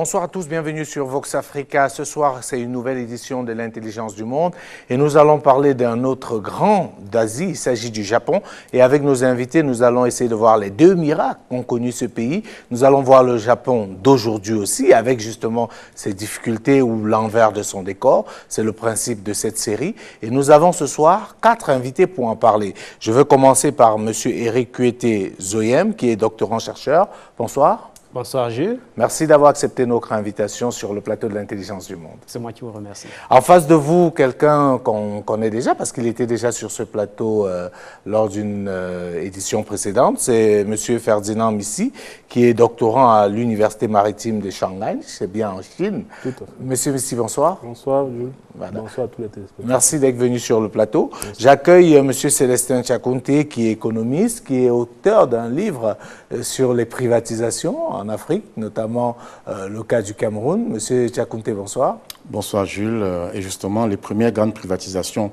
Bonsoir à tous, bienvenue sur Vox Africa. Ce soir, c'est une nouvelle édition de l'Intelligence du Monde et nous allons parler d'un autre grand d'Asie, il s'agit du Japon. Et avec nos invités, nous allons essayer de voir les deux miracles qu'ont connu ce pays. Nous allons voir le Japon d'aujourd'hui aussi, avec justement ses difficultés ou l'envers de son décor. C'est le principe de cette série. Et nous avons ce soir 4 invités pour en parler. Je veux commencer par M. Eric Kuete-Zoyem, qui est doctorant-chercheur. Bonsoir. Bonsoir Jules. Merci d'avoir accepté notre invitation sur le plateau de l'Intelligence du Monde. C'est moi qui vous remercie. En face de vous, quelqu'un qu'on connaît déjà, parce qu'il était déjà sur ce plateau lors d'une édition précédente, c'est M. Ferdinand Missi, qui est doctorant à l'Université maritime de Shanghai, c'est bien en Chine. Tout à fait. Monsieur Missi, bonsoir. Bonsoir Jules. Voilà. Bonsoir à tous les téléspectateurs. Merci d'être venu sur le plateau. J'accueille M. Célestin Tchakounté, qui est économiste, qui est auteur d'un livre sur les privatisations en Afrique, notamment le cas du Cameroun. Monsieur Tchakounté, bonsoir. Bonsoir Jules. Et justement, les premières grandes privatisations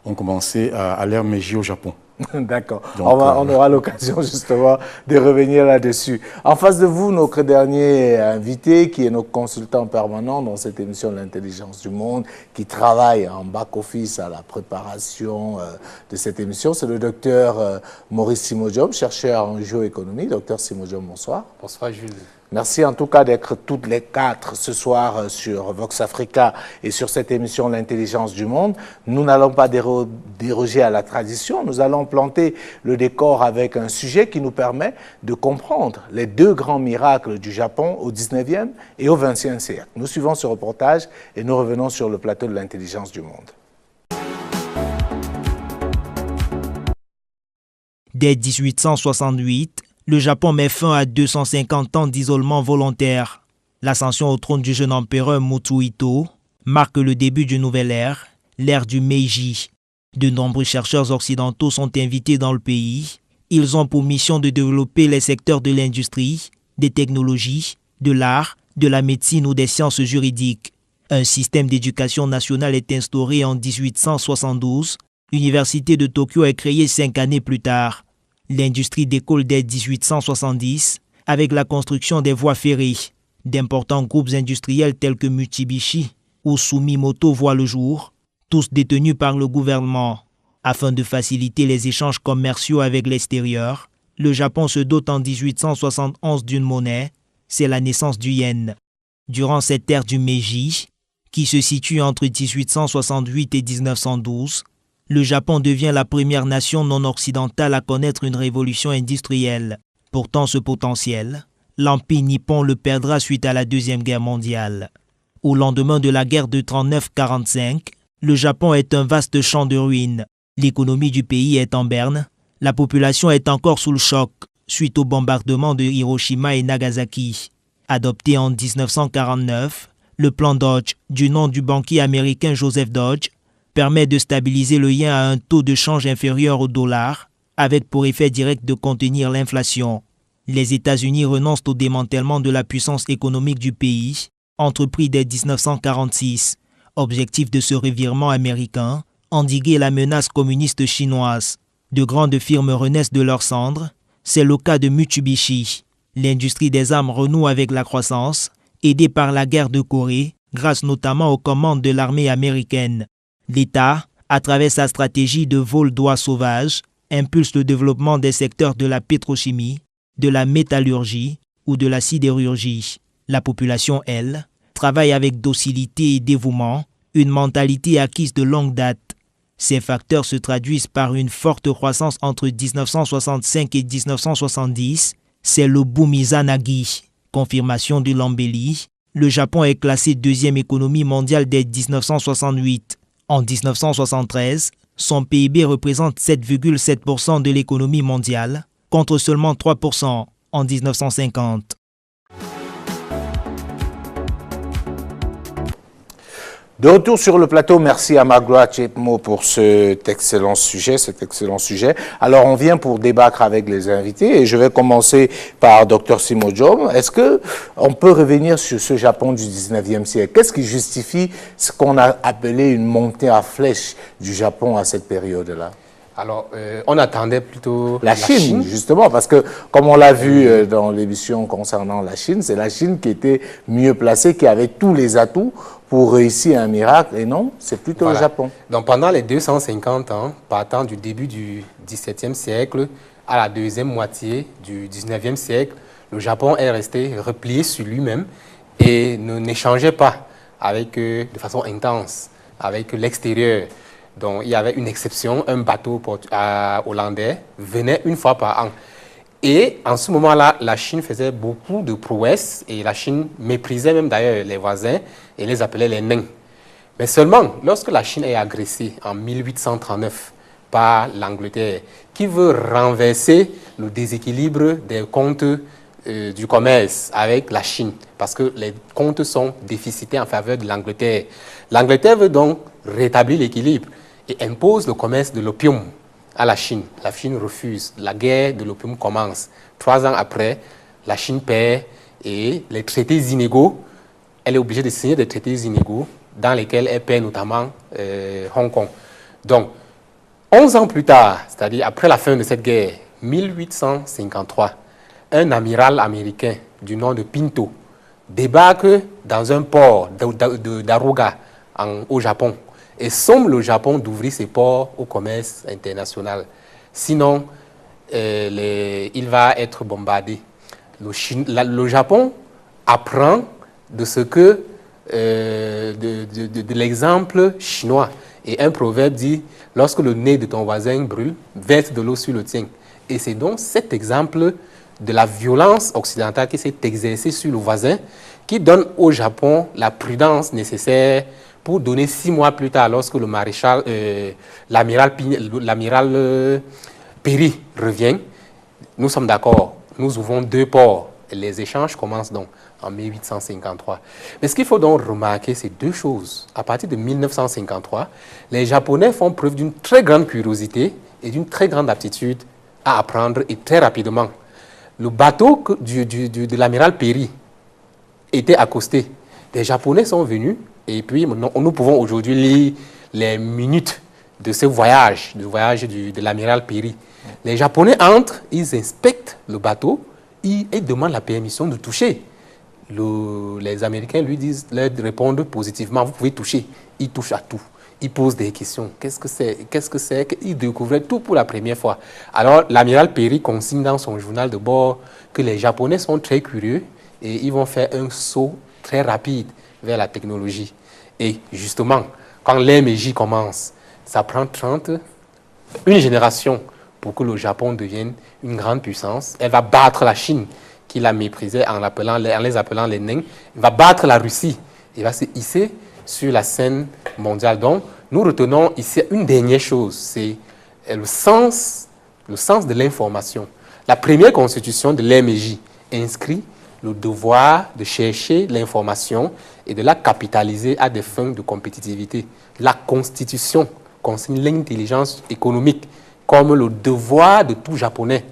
ont commencé à l'ère Meiji au Japon. D'accord. On aura l'occasion justement de revenir là-dessus. En face de vous, notre dernier invité, qui est notre consultant permanent dans cette émission de l'Intelligence du Monde, qui travaille en back-office à la préparation de cette émission, c'est le docteur Maurice Simodjom, chercheur en géoéconomie. Docteur Simodjom, bonsoir. Bonsoir Jules. Merci en tout cas d'être toutes les 4 ce soir sur Vox Africa et sur cette émission L'Intelligence du Monde. Nous n'allons pas déroger à la tradition, nous allons planter le décor avec un sujet qui nous permet de comprendre les 2 grands miracles du Japon au 19e et au 20e siècle. Nous suivons ce reportage et nous revenons sur le plateau de l'Intelligence du Monde. Dès 1868, le Japon met fin à 250 ans d'isolement volontaire. L'ascension au trône du jeune empereur Mutsuhito marque le début d'une nouvelle ère, l'ère du Meiji. De nombreux chercheurs occidentaux sont invités dans le pays. Ils ont pour mission de développer les secteurs de l'industrie, des technologies, de l'art, de la médecine ou des sciences juridiques. Un système d'éducation nationale est instauré en 1872. L'université de Tokyo est créée 5 années plus tard. L'industrie décolle dès 1870 avec la construction des voies ferrées. D'importants groupes industriels tels que Mitsubishi ou Sumitomo voient le jour, tous détenus par le gouvernement. Afin de faciliter les échanges commerciaux avec l'extérieur, le Japon se dote en 1871 d'une monnaie, c'est la naissance du yen. Durant cette ère du Meiji, qui se situe entre 1868 et 1912, le Japon devient la première nation non occidentale à connaître une révolution industrielle. Pourtant, ce potentiel, l'Empire nippon le perdra suite à la Deuxième Guerre mondiale. Au lendemain de la guerre de 39-45, le Japon est un vaste champ de ruines. L'économie du pays est en berne. La population est encore sous le choc suite au bombardement de Hiroshima et Nagasaki. Adopté en 1949, le plan Dodge, du nom du banquier américain Joseph Dodge, permet de stabiliser le yen à un taux de change inférieur au dollar, avec pour effet direct de contenir l'inflation. Les États-Unis renoncent au démantèlement de la puissance économique du pays, entrepris dès 1946. Objectif de ce revirement américain, endiguer la menace communiste chinoise. De grandes firmes renaissent de leurs cendres, c'est le cas de Mitsubishi. L'industrie des armes renoue avec la croissance, aidée par la guerre de Corée, grâce notamment aux commandes de l'armée américaine. L'État, à travers sa stratégie de vol d'oies sauvages, impulse le développement des secteurs de la pétrochimie, de la métallurgie ou de la sidérurgie. La population, elle, travaille avec docilité et dévouement, une mentalité acquise de longue date. Ces facteurs se traduisent par une forte croissance entre 1965 et 1970, c'est le boom Izanagi. Confirmation de l'embellie, le Japon est classé 2e économie mondiale dès 1968. En 1973, son PIB représente 7,7% de l'économie mondiale, contre seulement 3% en 1950. De retour sur le plateau, merci à Margaret Chepmo pour cet excellent sujet. Alors, on vient pour débattre avec les invités et je vais commencer par Dr Simodjom. Est-ce qu'on peut revenir sur ce Japon du 19e siècle? Qu'est-ce qui justifie ce qu'on a appelé une montée à flèche du Japon à cette période-là? Alors, on attendait plutôt la Chine, justement, parce que, comme on l'a vu dans l'émission concernant la Chine, c'est la Chine qui était mieux placée, qui avait tous les atouts pour réussir un miracle, et non, c'est plutôt le Japon. Donc, pendant les 250 ans, partant du début du XVIIe siècle à la deuxième moitié du XIXe siècle, le Japon est resté replié sur lui-même et n'échangeait pas avec, de façon intense avec l'extérieur. Donc, il y avait une exception, un bateau hollandais venait une fois par an. Et en ce moment-là, la Chine faisait beaucoup de prouesses et la Chine méprisait même d'ailleurs les voisins et les appelait les nains. Mais seulement, lorsque la Chine est agressée en 1839 par l'Angleterre, qui veut renverser le déséquilibre des comptes du commerce avec la Chine, parce que les comptes sont déficitaires en faveur de l'Angleterre. L'Angleterre veut donc rétablir l'équilibre et impose le commerce de l'opium à la Chine. La Chine refuse. La guerre de l'opium commence. 3 ans après, la Chine perd et les traités inégaux, elle est obligée de signer des traités inégaux dans lesquels elle perd notamment Hong Kong. Donc, 11 ans plus tard, c'est-à-dire après la fin de cette guerre, 1853, un amiral américain du nom de Pinto débarque dans un port d'Aruga au Japon et somme le Japon d'ouvrir ses ports au commerce international. Sinon, il va être bombardé. Le Japon apprend de ce que de l'exemple chinois. Et un proverbe dit, lorsque le nez de ton voisin brûle, verse de l'eau sur le tien. Et c'est donc cet exemple de la violence occidentale qui s'est exercée sur le voisin qui donne au Japon la prudence nécessaire pour donner 6 mois plus tard, lorsque le maréchal, l'amiral Perry revient, nous sommes d'accord, nous ouvrons 2 ports. Et les échanges commencent donc en 1853. Mais ce qu'il faut donc remarquer, c'est 2 choses. À partir de 1953, les Japonais font preuve d'une très grande curiosité et d'une très grande aptitude à apprendre et très rapidement. Le bateau de l'amiral Perry était accosté. Les Japonais sont venus et puis nous pouvons aujourd'hui lire les minutes de ce voyage, de l'amiral Perry. Les Japonais entrent, ils inspectent le bateau et demandent la permission de toucher. Les Américains leur répondent positivement, vous pouvez toucher. Ils touchent à tout. Ils posent des questions. Qu'est-ce que c'est? Ils découvraient tout pour la première fois. Alors, l'amiral Perry consigne dans son journal de bord que les Japonais sont très curieux et ils vont faire un saut très rapide vers la technologie. Et justement, quand l'ère Meiji commence, ça prend une génération pour que le Japon devienne une grande puissance. Elle va battre la Chine, qui la méprisait en les appelant les nains. Elle va battre la Russie. Elle va se hisser sur la scène mondiale. Donc, nous retenons ici une dernière chose, c'est le sens de l'information. La première constitution de l'ère Meiji inscrit le devoir de chercher l'information et de la capitaliser à des fins de compétitivité. La Constitution consigne l'intelligence économique comme le devoir de tout Japonais.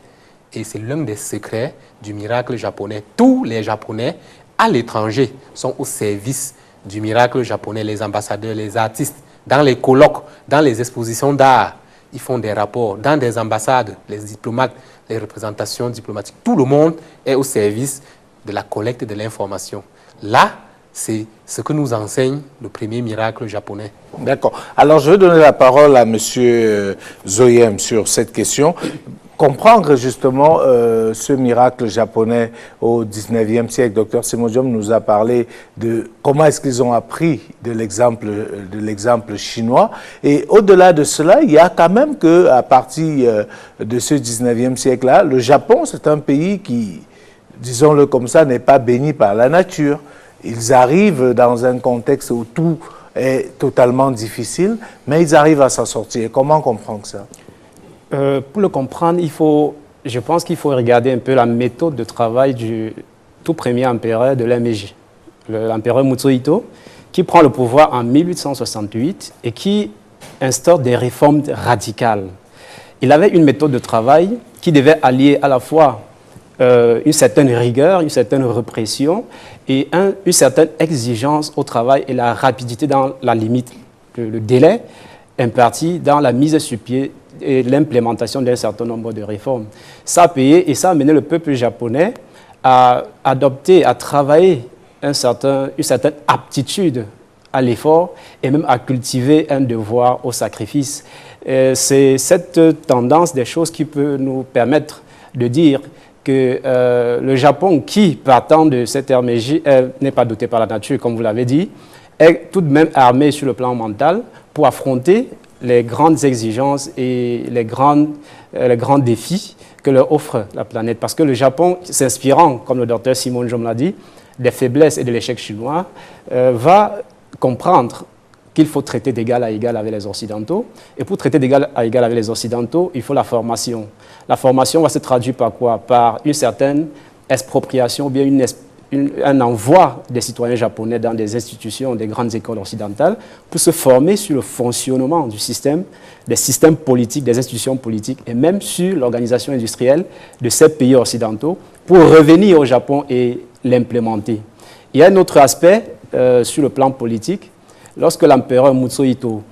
Et c'est l'un des secrets du miracle japonais. Tous les Japonais à l'étranger sont au service du miracle japonais. Les ambassadeurs, les artistes, dans les colloques, dans les expositions d'art, ils font des rapports. Dans des ambassades, les diplomates, les représentations diplomatiques, tout le monde est au service de la collecte de l'information. Là, c'est ce que nous enseigne le premier miracle japonais. D'accord. Alors, je vais donner la parole à M. Zoyem sur cette question. Comprendre justement ce miracle japonais au 19e siècle. Dr Semodium nous a parlé de comment est-ce qu'ils ont appris de l'exemple chinois. Et au-delà de cela, il y a quand même qu'à partir de ce 19e siècle-là, le Japon, c'est un pays qui, disons-le comme ça, n'est pas béni par la nature. Ils arrivent dans un contexte où tout est totalement difficile, mais ils arrivent à s'en sortir. Comment comprendre ça? Pour le comprendre, je pense qu'il faut regarder un peu la méthode de travail du tout premier empereur de l'ère Meiji, l'empereur Mutsuhito, qui prend le pouvoir en 1868 et qui instaure des réformes radicales. Il avait une méthode de travail qui devait allier à la fois une certaine rigueur, une certaine répression et une certaine exigence au travail et la rapidité dans la limite, le délai. imparti dans la mise sur pied et l'implémentation d'un certain nombre de réformes. Ça a payé et ça a amené le peuple japonais à adopter, à travailler une certaine aptitude à l'effort et même à cultiver un devoir au sacrifice. C'est cette tendance des choses qui peut nous permettre de dire que le Japon, qui, partant de cette ère Meiji, n'est pas doté par la nature, comme vous l'avez dit, est tout de même armé sur le plan mental pour affronter les grandes exigences et les grands défis que leur offre la planète. Parce que le Japon, s'inspirant, comme le docteur Simon Jom l'a dit, des faiblesses et de l'échec chinois, va comprendre qu'il faut traiter d'égal à égal avec les Occidentaux. Et pour traiter d'égal à égal avec les Occidentaux, il faut la formation. La formation va se traduire par quoi? Par une certaine expropriation ou bien un envoi des citoyens japonais dans des institutions, des grandes écoles occidentales, pour se former sur le fonctionnement du système, des systèmes politiques, des institutions politiques, et même sur l'organisation industrielle de ces pays occidentaux, pour revenir au Japon et l'implémenter. Il y a un autre aspect sur le plan politique. Lorsque l'empereur Mutsuhito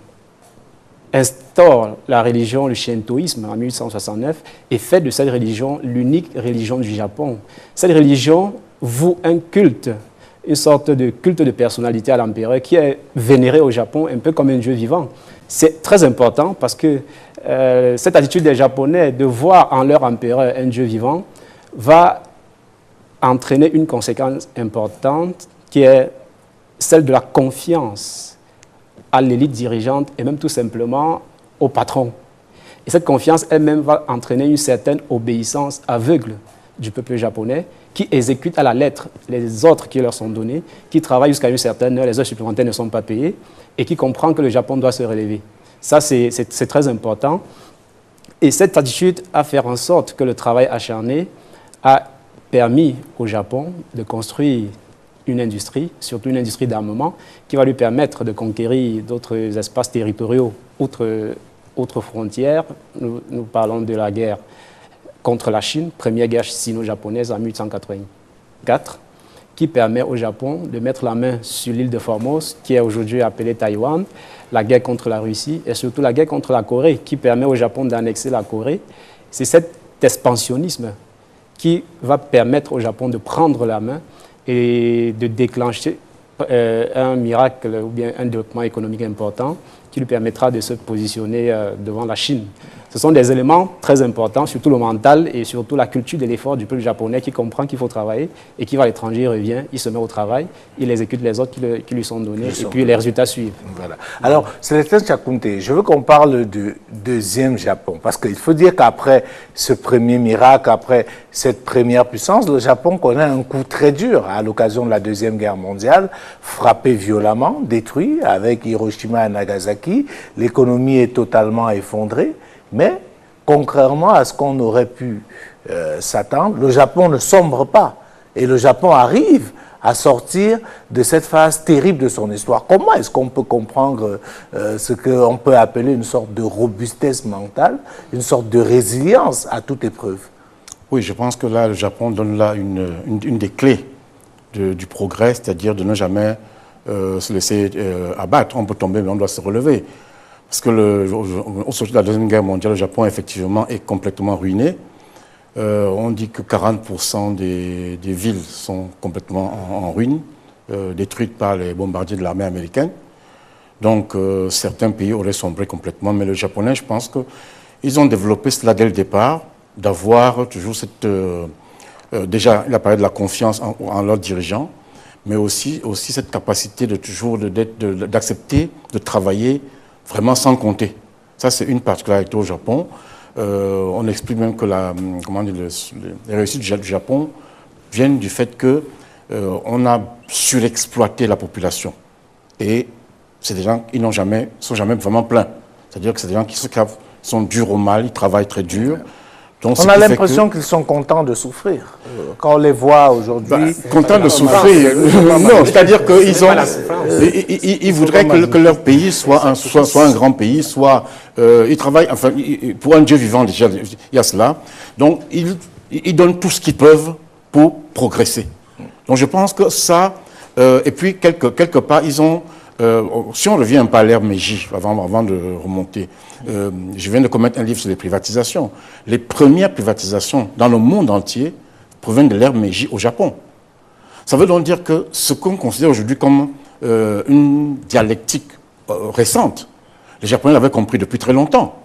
instaure la religion, le shintoïsme, en 1869, et fait de cette religion l'unique religion du Japon, cette religion voue un culte, une sorte de culte de personnalité à l'empereur qui est vénéré au Japon un peu comme un dieu vivant. C'est très important parce que cette attitude des Japonais de voir en leur empereur un dieu vivant va entraîner une conséquence importante qui est celle de la confiance à l'élite dirigeante et même tout simplement au patron. Et cette confiance elle-même va entraîner une certaine obéissance aveugle du peuple japonais qui exécute à la lettre les ordres qui leur sont donnés, qui travaille jusqu'à une certaine heure, les heures supplémentaires ne sont pas payées, et qui comprend que le Japon doit se relever. Ça, c'est très important. Et cette attitude à faire en sorte que le travail acharné a permis au Japon de construire une industrie, surtout une industrie d'armement, qui va lui permettre de conquérir d'autres espaces territoriaux, autres frontières. Nous parlons de la guerre contre la Chine, première guerre sino-japonaise en 1884, qui permet au Japon de mettre la main sur l'île de Formose, qui est aujourd'hui appelée Taïwan, la guerre contre la Russie et surtout la guerre contre la Corée, qui permet au Japon d'annexer la Corée. C'est cet expansionnisme qui va permettre au Japon de prendre la main et de déclencher un miracle ou bien un développement économique important qui lui permettra de se positionner devant la Chine. Ce sont des éléments très importants, surtout le mental et surtout la culture de l'effort du peuple japonais qui comprend qu'il faut travailler et qui va à l'étranger, il revient, il se met au travail, il exécute les ordres qui lui sont donnés et puis les résultats suivent. Voilà. Alors, Célestin Tchakounte, je veux qu'on parle du deuxième Japon, parce qu'il faut dire qu'après ce premier miracle, après cette première puissance, le Japon connaît un coup très dur à l'occasion de la Deuxième Guerre mondiale, frappé violemment, détruit avec Hiroshima et Nagasaki, l'économie est totalement effondrée. Mais, contrairement à ce qu'on aurait pu s'attendre, le Japon ne sombre pas. Et le Japon arrive à sortir de cette phase terrible de son histoire. Comment est-ce qu'on peut comprendre ce qu'on peut appeler une sorte de robustesse mentale, une sorte de résilience à toute épreuve? Oui, je pense que là, le Japon donne là une des clés du progrès, c'est-à-dire de ne jamais se laisser abattre. On peut tomber, mais on doit se relever. Parce que au sortir de la Deuxième Guerre mondiale, le Japon, effectivement, est complètement ruiné. On dit que 40% des villes sont complètement en ruine, détruites par les bombardiers de l'armée américaine. Donc, certains pays auraient sombré complètement. Mais les Japonais, je pense qu'ils ont développé cela dès le départ, d'avoir toujours cette... déjà, il a parlé de la confiance en leurs dirigeants, mais aussi cette capacité de toujours d'accepter, de travailler vraiment sans compter. Ça, c'est une particularité au Japon. On explique même que les réussites du Japon viennent du fait qu'on a surexploité la population. Et c'est des gens qui sont jamais vraiment pleins. C'est-à-dire que c'est des gens qui sont durs au mal, ils travaillent très dur. Donc, on a l'impression qu'ils sont contents de souffrir. Quand on les voit aujourd'hui... contents de souffrir. Non, c'est-à-dire qu'ils voudraient que leur pays soit un grand pays, ils travaillent, enfin, pour un Dieu vivant déjà, il y a cela. Donc, ils donnent tout ce qu'ils peuvent pour progresser. Donc, je pense que ça... et puis, quelque part, ils ont si on revient un peu à l'ère Meiji, avant de remonter, je viens de commettre un livre sur les privatisations. Les premières privatisations dans le monde entier proviennent de l'ère Meiji au Japon. Ça veut donc dire que ce qu'on considère aujourd'hui comme une dialectique récente, les Japonais l'avaient compris depuis très longtemps.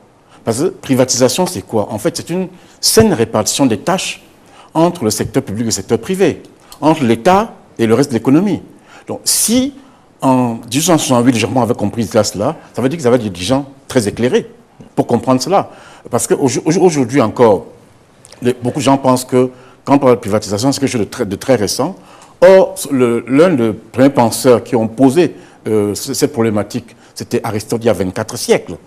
Parce que privatisation, c'est quoi? En fait, c'est une saine répartition des tâches entre le secteur public et le secteur privé, entre l'État et le reste de l'économie. Donc, si en 1868, les Japonais avaient compris cela, ça veut dire qu'ils avaient des gens très éclairés pour comprendre cela. Parce qu'aujourd'hui encore, beaucoup de gens pensent que quand on parle de privatisation, c'est quelque chose de très récent. Or, l'un des premiers penseurs qui ont posé cette problématique, c'était Aristote il y a 24 siècles,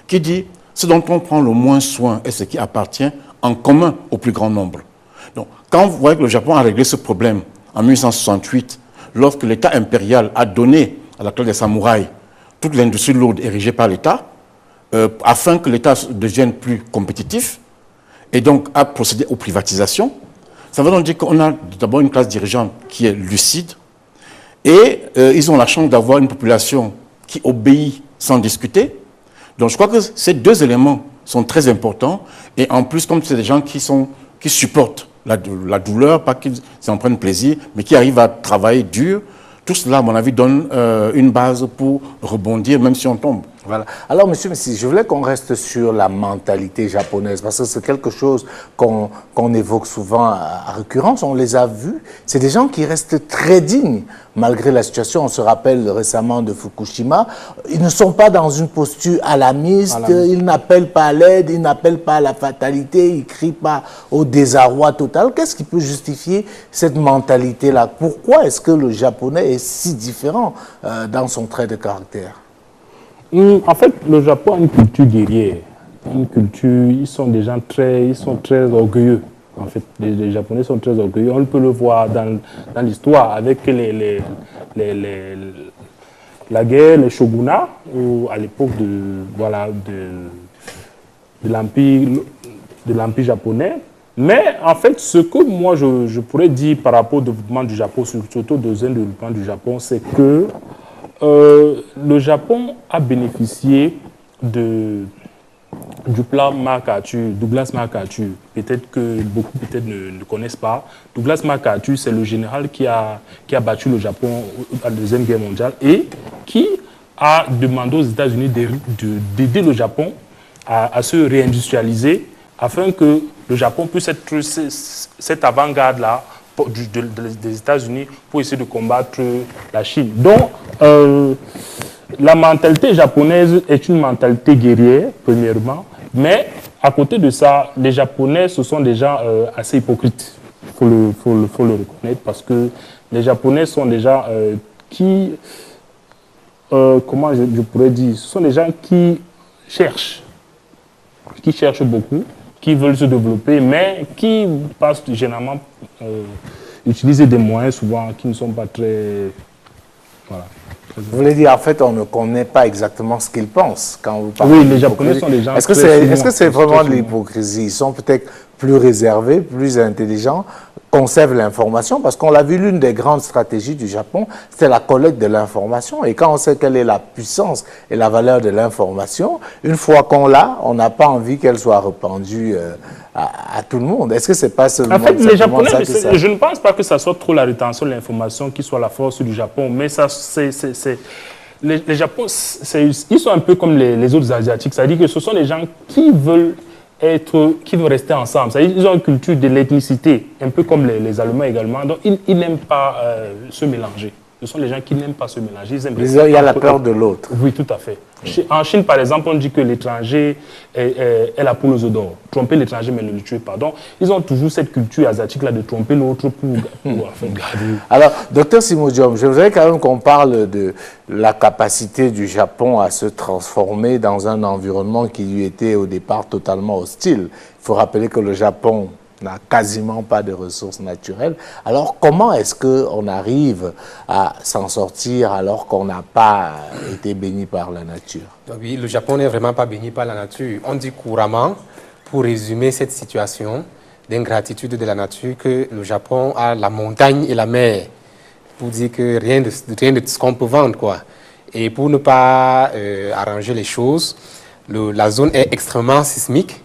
qui dit « ce dont on prend le moins soin est ce qui appartient en commun au plus grand nombre ». Donc, quand vous voyez que le Japon a réglé ce problème en 1868, lorsque l'État impérial a donné à la classe des samouraïs toute l'industrie lourde érigée par l'État, afin que l'État devienne plus compétitif, et donc a procédé aux privatisations, ça veut donc dire qu'on a d'abord une classe dirigeante qui est lucide, et ils ont la chance d'avoir une population qui obéit sans discuter. Donc je crois que ces deux éléments sont très importants, et en plus, comme c'est des gens qui supportent la douleur, pas qu'ils en prennent plaisir, mais qui arrivent à travailler dur, tout cela, à mon avis, donne une base pour rebondir, même si on tombe. Voilà. Alors, monsieur Messi, je voulais qu'on reste sur la mentalité japonaise, parce que c'est quelque chose qu'on évoque souvent à récurrence. On les a vus. C'est des gens qui restent très dignes, malgré la situation. On se rappelle récemment de Fukushima. Ils ne sont pas dans une posture alarmiste. Ils n'appellent pas à l'aide, ils n'appellent pas à la fatalité, ils ne crient pas au désarroi total. Qu'est-ce qui peut justifier cette mentalité-là? Pourquoi est-ce que le japonais est si différent dans son trait de caractère? En fait, le Japon a une culture guerrière. Une culture, ils sont très orgueilleux. En fait, les Japonais sont très orgueilleux. On peut le voir dans l'histoire avec la guerre, les shogunats, ou à l'époque de l'empire japonais. Mais en fait, ce que moi je pourrais dire par rapport au développement du Japon, surtout au deuxième développement du Japon, c'est que le Japon a bénéficié du plan MacArthur, Douglas MacArthur. Peut-être que beaucoup ne connaissent pas. Douglas MacArthur, c'est le général qui a battu le Japon à la Deuxième Guerre mondiale et qui a demandé aux États-Unis d'aider le Japon à se réindustrialiser afin que le Japon puisse être cette avant-garde-là des États-Unis pour essayer de combattre la Chine. Donc, la mentalité japonaise est une mentalité guerrière, premièrement, mais à côté de ça, les Japonais, ce sont des gens assez hypocrites. Il faut le reconnaître, parce que les Japonais sont des gens qui, comment je pourrais dire, ce sont des gens qui cherchent beaucoup, qui veulent se développer, mais qui passent généralement utiliser des moyens souvent qui ne sont pas très... Voilà. Vous voulez dire, en fait, on ne connaît pas exactement ce qu'ils pensent quand vous parlez. Oui, les Japonais sont des gens... Est-ce que c'est vraiment de l'hypocrisie? Ils sont peut-être plus réservés, plus intelligents, conservent l'information, parce qu'on l'a vu, l'une des grandes stratégies du Japon, c'est la collecte de l'information. Et quand on sait quelle est la puissance et la valeur de l'information, une fois qu'on l'a, on n'a pas envie qu'elle soit répandue à tout le monde. Est-ce que c'est pas seulement... En fait, les Japonais, je ne pense pas que ça soit trop la rétention de l'information qui soit la force du Japon, mais ça, les Japonais, ils sont un peu comme les autres Asiatiques, c'est-à-dire que ce sont des gens qui veulent rester ensemble. Ils ont une culture de l'ethnicité, un peu comme les Allemands également. Donc, ils n'aiment pas se mélanger. Ce sont les gens qui n'aiment pas se mélanger. Il y a la peur de l'autre. Oui, tout à fait. En Chine, par exemple, on dit que l'étranger est la poule aux œufs d'or. Tromper l'étranger, mais ne le tuer pas. Donc, ils ont toujours cette culture asiatique-là de tromper l'autre pour en fait, garder. Alors, docteur Simodium, je voudrais quand même qu'on parle de la capacité du Japon à se transformer dans un environnement qui lui était au départ totalement hostile. Il faut rappeler que le Japon n'a quasiment pas de ressources naturelles. Alors, comment est-ce qu'on arrive à s'en sortir alors qu'on n'a pas été béni par la nature? Oui, le Japon n'est vraiment pas béni par la nature. On dit couramment, pour résumer cette situation d'ingratitude de la nature, que le Japon a la montagne et la mer, pour dire que rien de ce qu'on peut vendre, quoi. Et pour ne pas arranger les choses, la zone est extrêmement sismique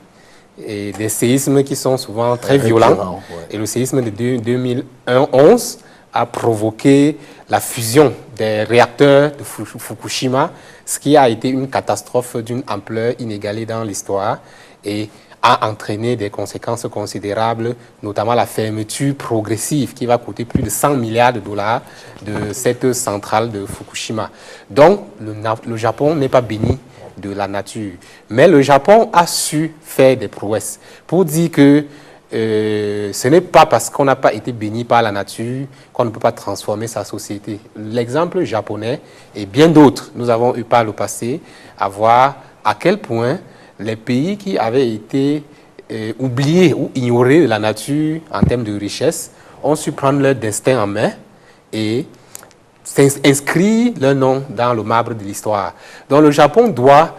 et des séismes qui sont souvent très violents. Ouais. Et le séisme de 2011 a provoqué la fusion des réacteurs de Fukushima, ce qui a été une catastrophe d'une ampleur inégalée dans l'histoire et a entraîné des conséquences considérables, notamment la fermeture progressive qui va coûter plus de 100 milliards de dollars de cette centrale de Fukushima. Donc, le Japon n'est pas béni de la nature. Mais le Japon a su faire des prouesses pour dire que ce n'est pas parce qu'on n'a pas été béni par la nature qu'on ne peut pas transformer sa société. L'exemple japonais et bien d'autres, nous avons eu par le passé à voir à quel point les pays qui avaient été oubliés ou ignorés de la nature en termes de richesse ont su prendre leur destin en main et inscrire leur nom dans le marbre de l'histoire. Donc le Japon doit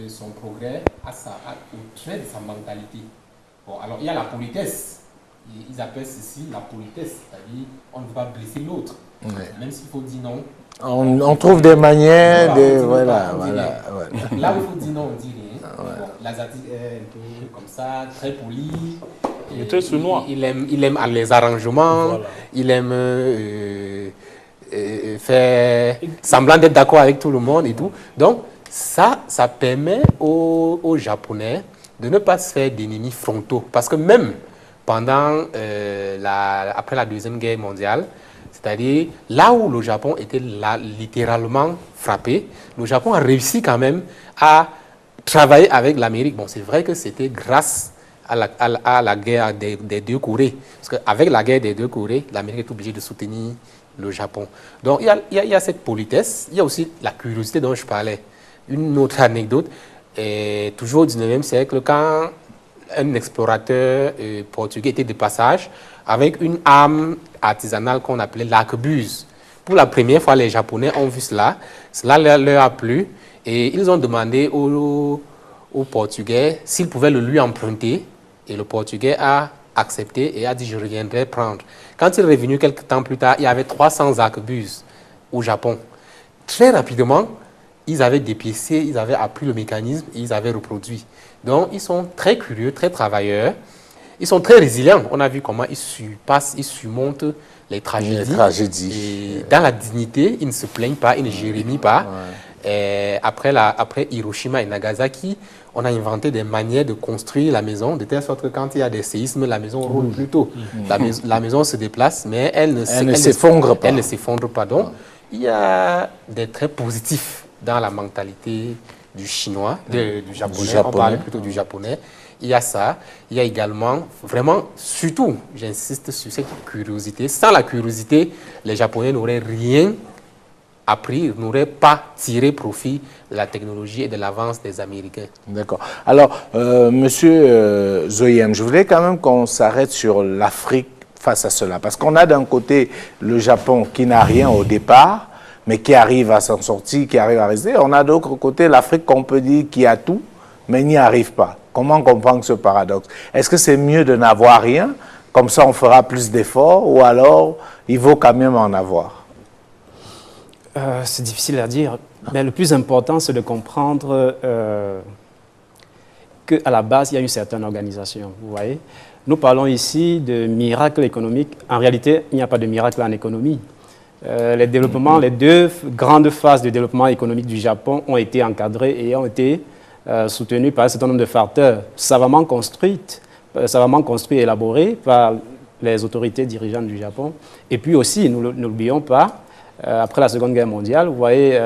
son progrès au trait de sa mentalité. Bon, alors il y a la politesse. Ils appellent ceci la politesse, c'est-à-dire on ne veut pas blesser l'autre, même s'il faut dire non. On trouve des manières de... Voilà. Là où il faut dire non, on dit rien. Bon, l'Asiatique est un peu comme ça, très poli. Il est très sournois. Il aime les arrangements, voilà. Il aime faire semblant d'être d'accord avec tout le monde et tout. Donc, ça permet aux Japonais de ne pas se faire d'ennemis frontaux. Parce que même pendant, après la Deuxième Guerre mondiale, c'est-à-dire là où le Japon était littéralement frappé, le Japon a réussi quand même à travailler avec l'Amérique. Bon, c'est vrai que c'était grâce à la guerre des deux Corées. Parce qu'avec la guerre des deux Corées, l'Amérique est obligée de soutenir le Japon. Donc il y a cette politesse, il y a aussi la curiosité dont je parlais. Une autre anecdote, toujours au 19e siècle, quand un explorateur portugais était de passage avec une arme artisanale qu'on appelait l'arquebuse. Pour la première fois, les Japonais ont vu cela. Cela leur a plu et ils ont demandé au Portugais s'il pouvait le lui emprunter. Et le Portugais a accepté et a dit « je reviendrai prendre ». Quand il est revenu quelques temps plus tard, il y avait 300 arquebuses au Japon. Très rapidement, ils avaient dépiécé, ils avaient appris le mécanisme et ils avaient reproduit. Donc, ils sont très curieux, très travailleurs. Ils sont très résilients. On a vu comment ils surmontent les tragédies. Et dans la dignité, ils ne se plaignent pas, ils ne jérémient pas. Et après Hiroshima et Nagasaki, on a inventé des manières de construire la maison, de telle sorte que quand il y a des séismes, la maison roule plus tôt. La maison se déplace, mais elle ne s'effondre pas. Elle ne s'effondre pas. Donc, il y a des traits positifs dans la mentalité du Chinois, du Japonais. On parle plutôt du Japonais. Il y a ça. Il y a également, vraiment, surtout, j'insiste sur cette curiosité. Sans la curiosité, les Japonais n'auraient rien appris, n'auraient pas tiré profit de la technologie et de l'avance des Américains. D'accord. Alors, Monsieur Zoyem, je voulais quand même qu'on s'arrête sur l'Afrique face à cela. Parce qu'on a d'un côté le Japon qui n'a rien au départ, mais qui arrive à s'en sortir, qui arrive à rester. On a d'autre côté l'Afrique qu'on peut dire qui a tout, mais n'y arrive pas. Comment comprendre ce paradoxe? Est-ce que c'est mieux de n'avoir rien, comme ça on fera plus d'efforts, ou alors il vaut quand même en avoir? C'est difficile à dire, mais le plus important, c'est de comprendre qu'à la base, il y a une certaine organisation. Vous voyez, nous parlons ici de miracle économique. En réalité, il n'y a pas de miracle en économie. Les deux grandes phases de développement économique du Japon ont été encadrées et ont été soutenues par un certain nombre de facteurs savamment construits et élaborés par les autorités dirigeantes du Japon. Et puis aussi, n'oublions pas, après la Seconde Guerre mondiale, vous voyez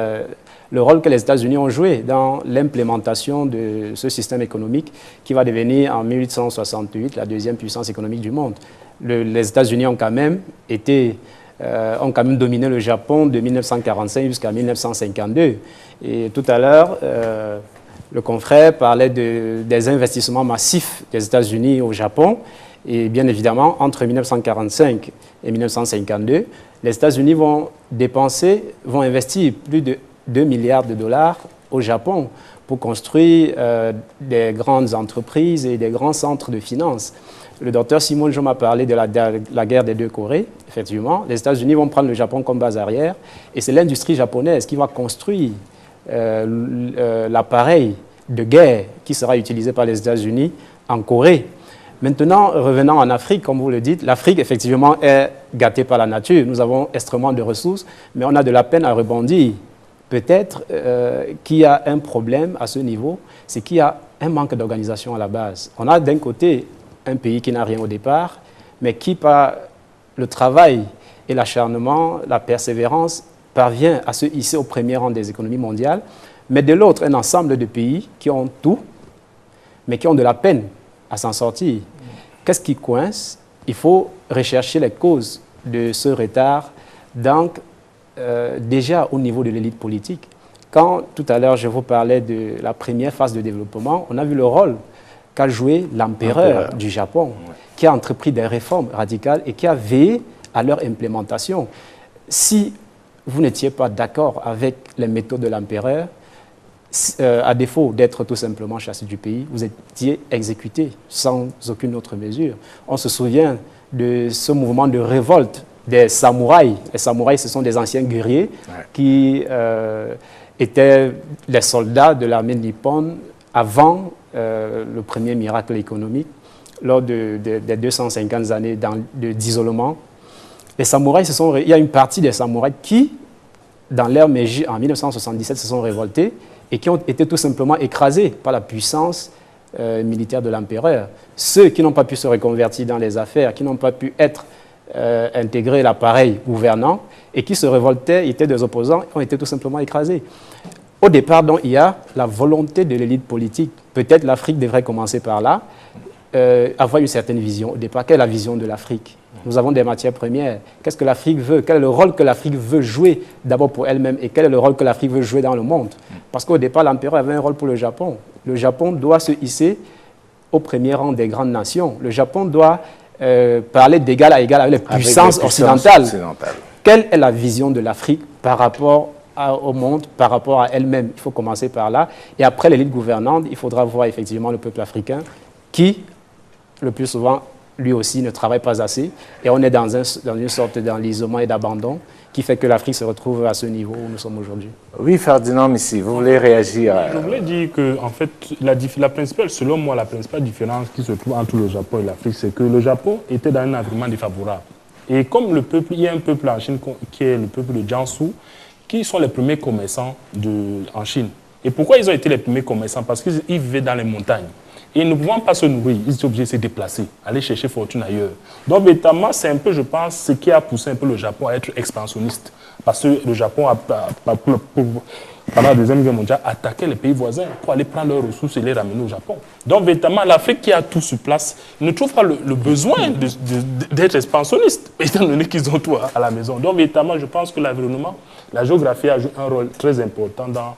le rôle que les États-Unis ont joué dans l'implémentation de ce système économique qui va devenir en 1868 la deuxième puissance économique du monde. Les États-Unis ont quand même dominé le Japon de 1945 jusqu'à 1952. Et tout à l'heure, le confrère parlait des investissements massifs des États-Unis au Japon. Et bien évidemment, entre 1945 et 1952, les États-Unis vont investir plus de 2 milliards de dollars au Japon pour construire des grandes entreprises et des grands centres de finances. Le docteur Simon Jo m'a parlé de la guerre des deux Corées. Effectivement, les États-Unis vont prendre le Japon comme base arrière et c'est l'industrie japonaise qui va construire l'appareil de guerre qui sera utilisé par les États-Unis en Corée. Maintenant, revenant en Afrique, comme vous le dites, l'Afrique, effectivement, est gâtée par la nature. Nous avons extrêmement de ressources, mais on a de la peine à rebondir. Peut-être qu'il y a un problème à ce niveau, c'est qu'il y a un manque d'organisation à la base. On a d'un côté un pays qui n'a rien au départ, mais qui, par le travail et l'acharnement, la persévérance, parvient à se hisser au premier rang des économies mondiales, mais de l'autre, un ensemble de pays qui ont tout, mais qui ont de la peine à s'en sortir. Qu'est-ce qui coince? Il faut rechercher les causes de ce retard, donc déjà au niveau de l'élite politique. Quand tout à l'heure je vous parlais de la première phase de développement, on a vu le rôle qu'a joué l'empereur du Japon, qui a entrepris des réformes radicales et qui a veillé à leur implémentation. Si vous n'étiez pas d'accord avec les méthodes de l'empereur, à défaut d'être tout simplement chassé du pays, vous étiez exécuté sans aucune autre mesure. On se souvient de ce mouvement de révolte des samouraïs. Les samouraïs, ce sont des anciens guerriers qui étaient les soldats de l'armée nippone avant le premier miracle économique, lors des 250 années d'isolement. Les samouraïs, il y a une partie des samouraïs qui, dans l'ère Meiji, en 1977, se sont révoltés et qui ont été tout simplement écrasés par la puissance militaire de l'empereur. Ceux qui n'ont pas pu se reconvertir dans les affaires, qui n'ont pas pu intégrer l'appareil gouvernant et qui se révoltaient, étaient des opposants, ont été tout simplement écrasés. Au départ, donc, il y a la volonté de l'élite politique. Peut-être l'Afrique devrait commencer par là, avoir une certaine vision. Au départ, quelle est la vision de l'Afrique? Nous avons des matières premières. Qu'est-ce que l'Afrique veut? Quel est le rôle que l'Afrique veut jouer d'abord pour elle-même et quel est le rôle que l'Afrique veut jouer dans le monde? Parce qu'au départ, l'empereur avait un rôle pour le Japon. Le Japon doit se hisser au premier rang des grandes nations. Le Japon doit parler d'égal à égal avec les puissances occidentales. Quelle est la vision de l'Afrique par rapport au monde, par rapport à elle-même? Il faut commencer par là. Et après l'élite gouvernante, il faudra voir effectivement le peuple africain qui, le plus souvent, lui aussi ne travaille pas assez. Et on est dans une sorte d'enlisement et d'abandon qui fait que l'Afrique se retrouve à ce niveau où nous sommes aujourd'hui. Oui, Ferdinand Missi, vous voulez réagir? Je voulais dire que, en fait, selon moi, la principale différence qui se trouve entre le Japon et l'Afrique, c'est que le Japon était dans un environnement défavorable. Et comme il y a un peuple en Chine qui est le peuple de Jiangsu, qui sont les premiers commerçants en Chine. Et pourquoi ils ont été les premiers commerçants? Parce qu'ils vivaient dans les montagnes. Et ne pouvant pas se nourrir, ils étaient obligés de se déplacer, aller chercher fortune ailleurs. Donc, notamment, c'est un peu, je pense, ce qui a poussé un peu le Japon à être expansionniste. Parce que le Japon, pendant la Deuxième Guerre mondiale, attaquait les pays voisins pour aller prendre leurs ressources et les ramener au Japon. Donc, notamment, l'Afrique qui a tout sur place ne trouve pas le besoin d'être expansionniste, étant donné qu'ils ont tout à la maison. Donc, notamment, je pense que l'environnement, la géographie a joué un rôle très important dans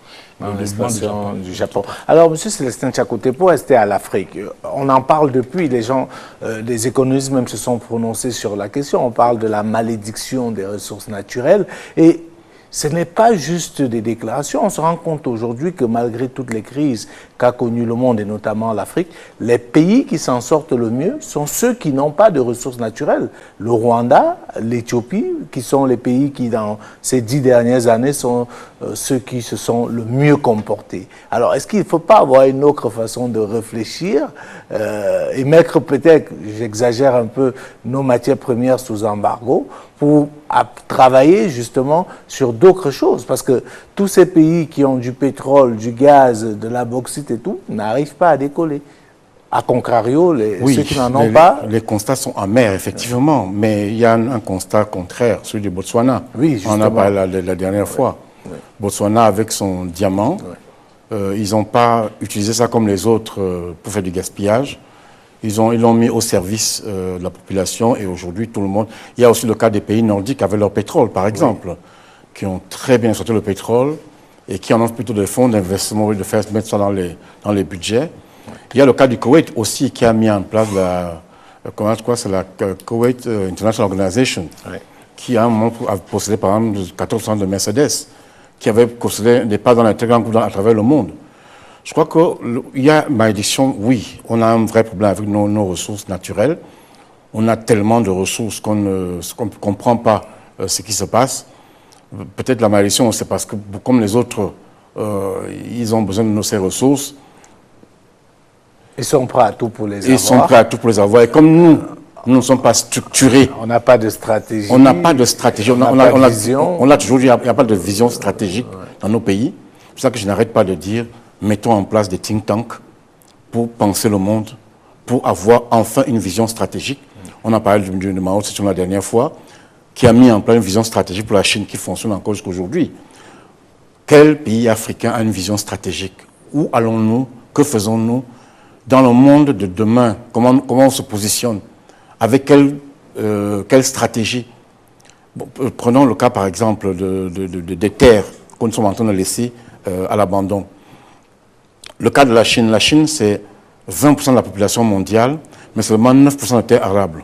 l'expansion du Japon. Alors, M. Célestin Tchakoté, pour rester à l'Afrique, on en parle depuis, les gens, les économistes même se sont prononcés sur la question, on parle de la malédiction des ressources naturelles, et ce n'est pas juste des déclarations. On se rend compte aujourd'hui que malgré toutes les crises qu'a connues le monde et notamment l'Afrique, les pays qui s'en sortent le mieux sont ceux qui n'ont pas de ressources naturelles. Le Rwanda, l'Éthiopie, qui sont les pays qui dans ces 10 dernières années sont ceux qui se sont le mieux comportés. Alors est-ce qu'il ne faut pas avoir une autre façon de réfléchir et mettre peut-être, j'exagère un peu, nos matières premières sous embargo pour travailler justement sur d'autres choses, parce que tous ces pays qui ont du pétrole, du gaz, de la bauxite et tout, n'arrivent pas à décoller. A contrario, ceux qui n'en ont pas... Les constats sont amers, effectivement, mais il y a un constat contraire, celui du Botswana. Oui, justement. On en a parlé la dernière fois. Oui. Botswana, avec son diamant, ils n'ont pas utilisé ça comme les autres pour faire du gaspillage. Ils l'ont mis au service de la population et aujourd'hui, tout le monde... Il y a aussi le cas des pays nordiques avec leur pétrole, par exemple, qui ont très bien sorti le pétrole et qui en ont plutôt des fonds d'investissement de faire mettre ça dans les budgets. Il y a le cas du Koweït aussi qui a mis en place la Kuwait International Organization, qui à un moment a possédé par exemple 14% de Mercedes, qui avait consolidé des pas dans les très grands groupes à travers le monde. Je crois qu'il y a malédiction, oui, on a un vrai problème avec nos ressources naturelles. On a tellement de ressources qu'on ne comprend pas ce qui se passe. Peut-être la malédiction, c'est parce que, comme les autres, ils ont besoin de ces ressources. Ils sont prêts à tout pour les avoir. Ils sont prêts à tout pour les avoir. Et comme nous ne sommes pas structurés. On n'a pas de stratégie. On n'a pas de stratégie. On l'a toujours dit, il n'y a pas de vision stratégique dans nos pays. C'est pour ça que je n'arrête pas de dire, mettons en place des think tanks pour penser le monde, pour avoir enfin une vision stratégique. On a parlé de Mao Tse-tung la dernière fois, qui a mis en place une vision stratégique pour la Chine qui fonctionne encore jusqu'à aujourd'hui. Quel pays africain a une vision stratégique? Où allons-nous? Que faisons-nous? Dans le monde de demain, comment on se positionne? Avec quelle stratégie? Bon, prenons le cas, par exemple, des terres que nous sommes en train de laisser à l'abandon. Le cas de la Chine, c'est 20% de la population mondiale, mais seulement 9% de terres arables.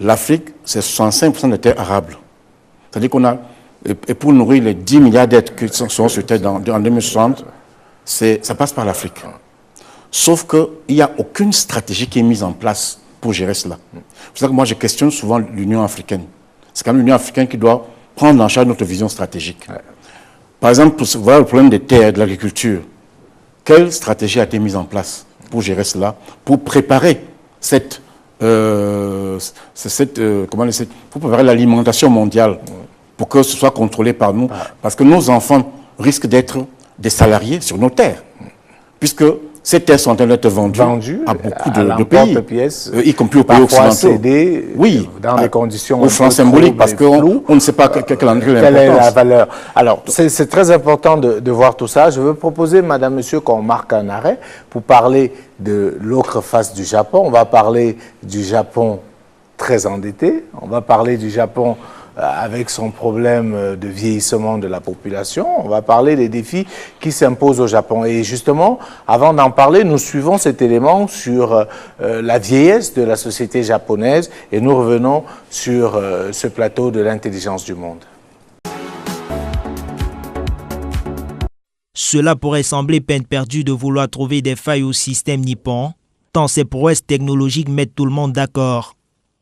L'Afrique, c'est 65% de terres arables. C'est-à-dire qu'on a, et pour nourrir les 10 milliards d'êtres qui seront sur Terre en 2060, ça passe par l'Afrique. Sauf qu'il n'y a aucune stratégie qui est mise en place pour gérer cela. C'est pour ça que moi, je questionne souvent l'Union africaine. C'est quand même l'Union africaine qui doit prendre en charge notre vision stratégique. Par exemple, voilà le problème des terres et de l'agriculture. Quelle stratégie a été mise en place pour gérer cela, pour préparer pour préparer l'alimentation mondiale, pour que ce soit contrôlé par nous, parce que nos enfants risquent d'être des salariés sur nos terres, puisque ces terres sont en train d'être vendues à beaucoup de pays, y compris aux pays occidentaux. Oui, dans des conditions au franc symbolique, parce qu'on ne sait pas quelle est la valeur. Alors, c'est très important de voir tout ça. Je veux proposer, madame, monsieur, qu'on marque un arrêt pour parler de l'autre face du Japon. On va parler du Japon très endetté. On va parler du Japon avec son problème de vieillissement de la population. On va parler des défis qui s'imposent au Japon. Et justement, avant d'en parler, nous suivons cet élément sur la vieillesse de la société japonaise et nous revenons sur ce plateau de l'intelligence du monde. Cela pourrait sembler peine perdue de vouloir trouver des failles au système nippon, tant ses prouesses technologiques mettent tout le monde d'accord.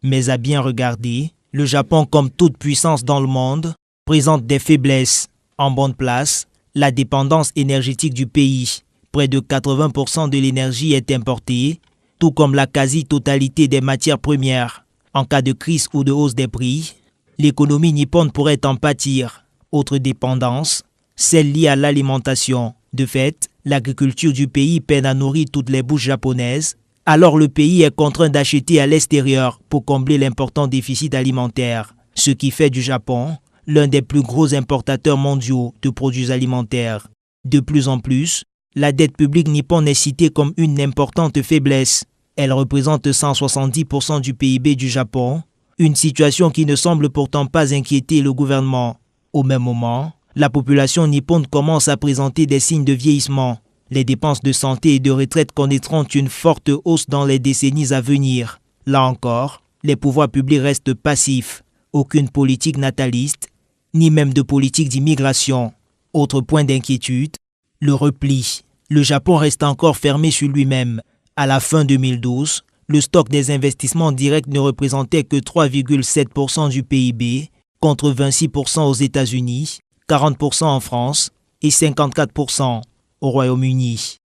Mais à bien regarder, le Japon, comme toute puissance dans le monde, présente des faiblesses. En bonne place, la dépendance énergétique du pays. Près de 80% de l'énergie est importée, tout comme la quasi-totalité des matières premières. En cas de crise ou de hausse des prix, l'économie nippone pourrait en pâtir. Autre dépendance, celle liée à l'alimentation. De fait, l'agriculture du pays peine à nourrir toutes les bouches japonaises. Alors le pays est contraint d'acheter à l'extérieur pour combler l'important déficit alimentaire, ce qui fait du Japon l'un des plus gros importateurs mondiaux de produits alimentaires. De plus en plus, la dette publique nippone est citée comme une importante faiblesse. Elle représente 170% du PIB du Japon, une situation qui ne semble pourtant pas inquiéter le gouvernement. Au même moment, la population nippone commence à présenter des signes de vieillissement. Les dépenses de santé et de retraite connaîtront une forte hausse dans les décennies à venir. Là encore, les pouvoirs publics restent passifs. Aucune politique nataliste, ni même de politique d'immigration. Autre point d'inquiétude, le repli. Le Japon reste encore fermé sur lui-même. À la fin 2012, le stock des investissements directs ne représentait que 3,7% du PIB, contre 26% aux États-Unis, 40% en France et 54% au Royaume-Uni.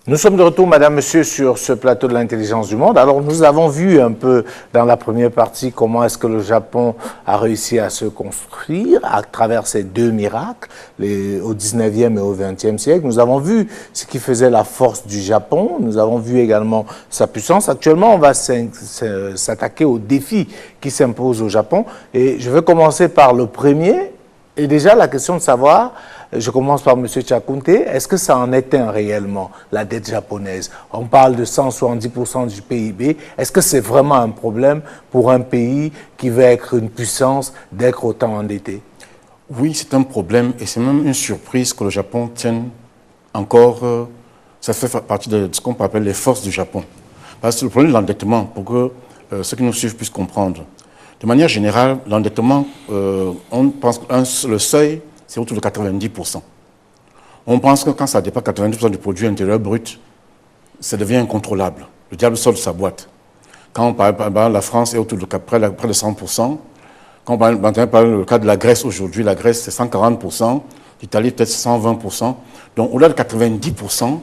Nous sommes de retour, madame, monsieur, sur ce plateau de l'intelligence du monde. Alors, nous avons vu un peu dans la première partie comment est-ce que le Japon a réussi à se construire à travers ces deux miracles, au 19e et au 20e siècle. Nous avons vu ce qui faisait la force du Japon. Nous avons vu également sa puissance. Actuellement, on va s'attaquer aux défis qui s'imposent au Japon. Et je vais commencer par le premier. Et déjà, la question de savoir, je commence par M. Tchakounte, est-ce que ça en est un réellement, la dette japonaise? On parle de 170% du PIB. Est-ce que c'est vraiment un problème pour un pays qui veut être une puissance d'être autant endetté? Oui, c'est un problème et c'est même une surprise que le Japon tienne encore. Ça fait partie de ce qu'on peut appeler les forces du Japon. Parce que le problème de l'endettement, pour que ceux qui nous suivent puissent comprendre. De manière générale, l'endettement, on pense que le seuil, c'est autour de 90%. On pense que quand ça dépasse 90% du produit intérieur brut, ça devient incontrôlable. Le diable sort de sa boîte. Quand par exemple, la France est autour de près de 100%, quand on parle le cas de la Grèce aujourd'hui, la Grèce c'est 140%, l'Italie peut-être 120%. Donc au-delà de 90%,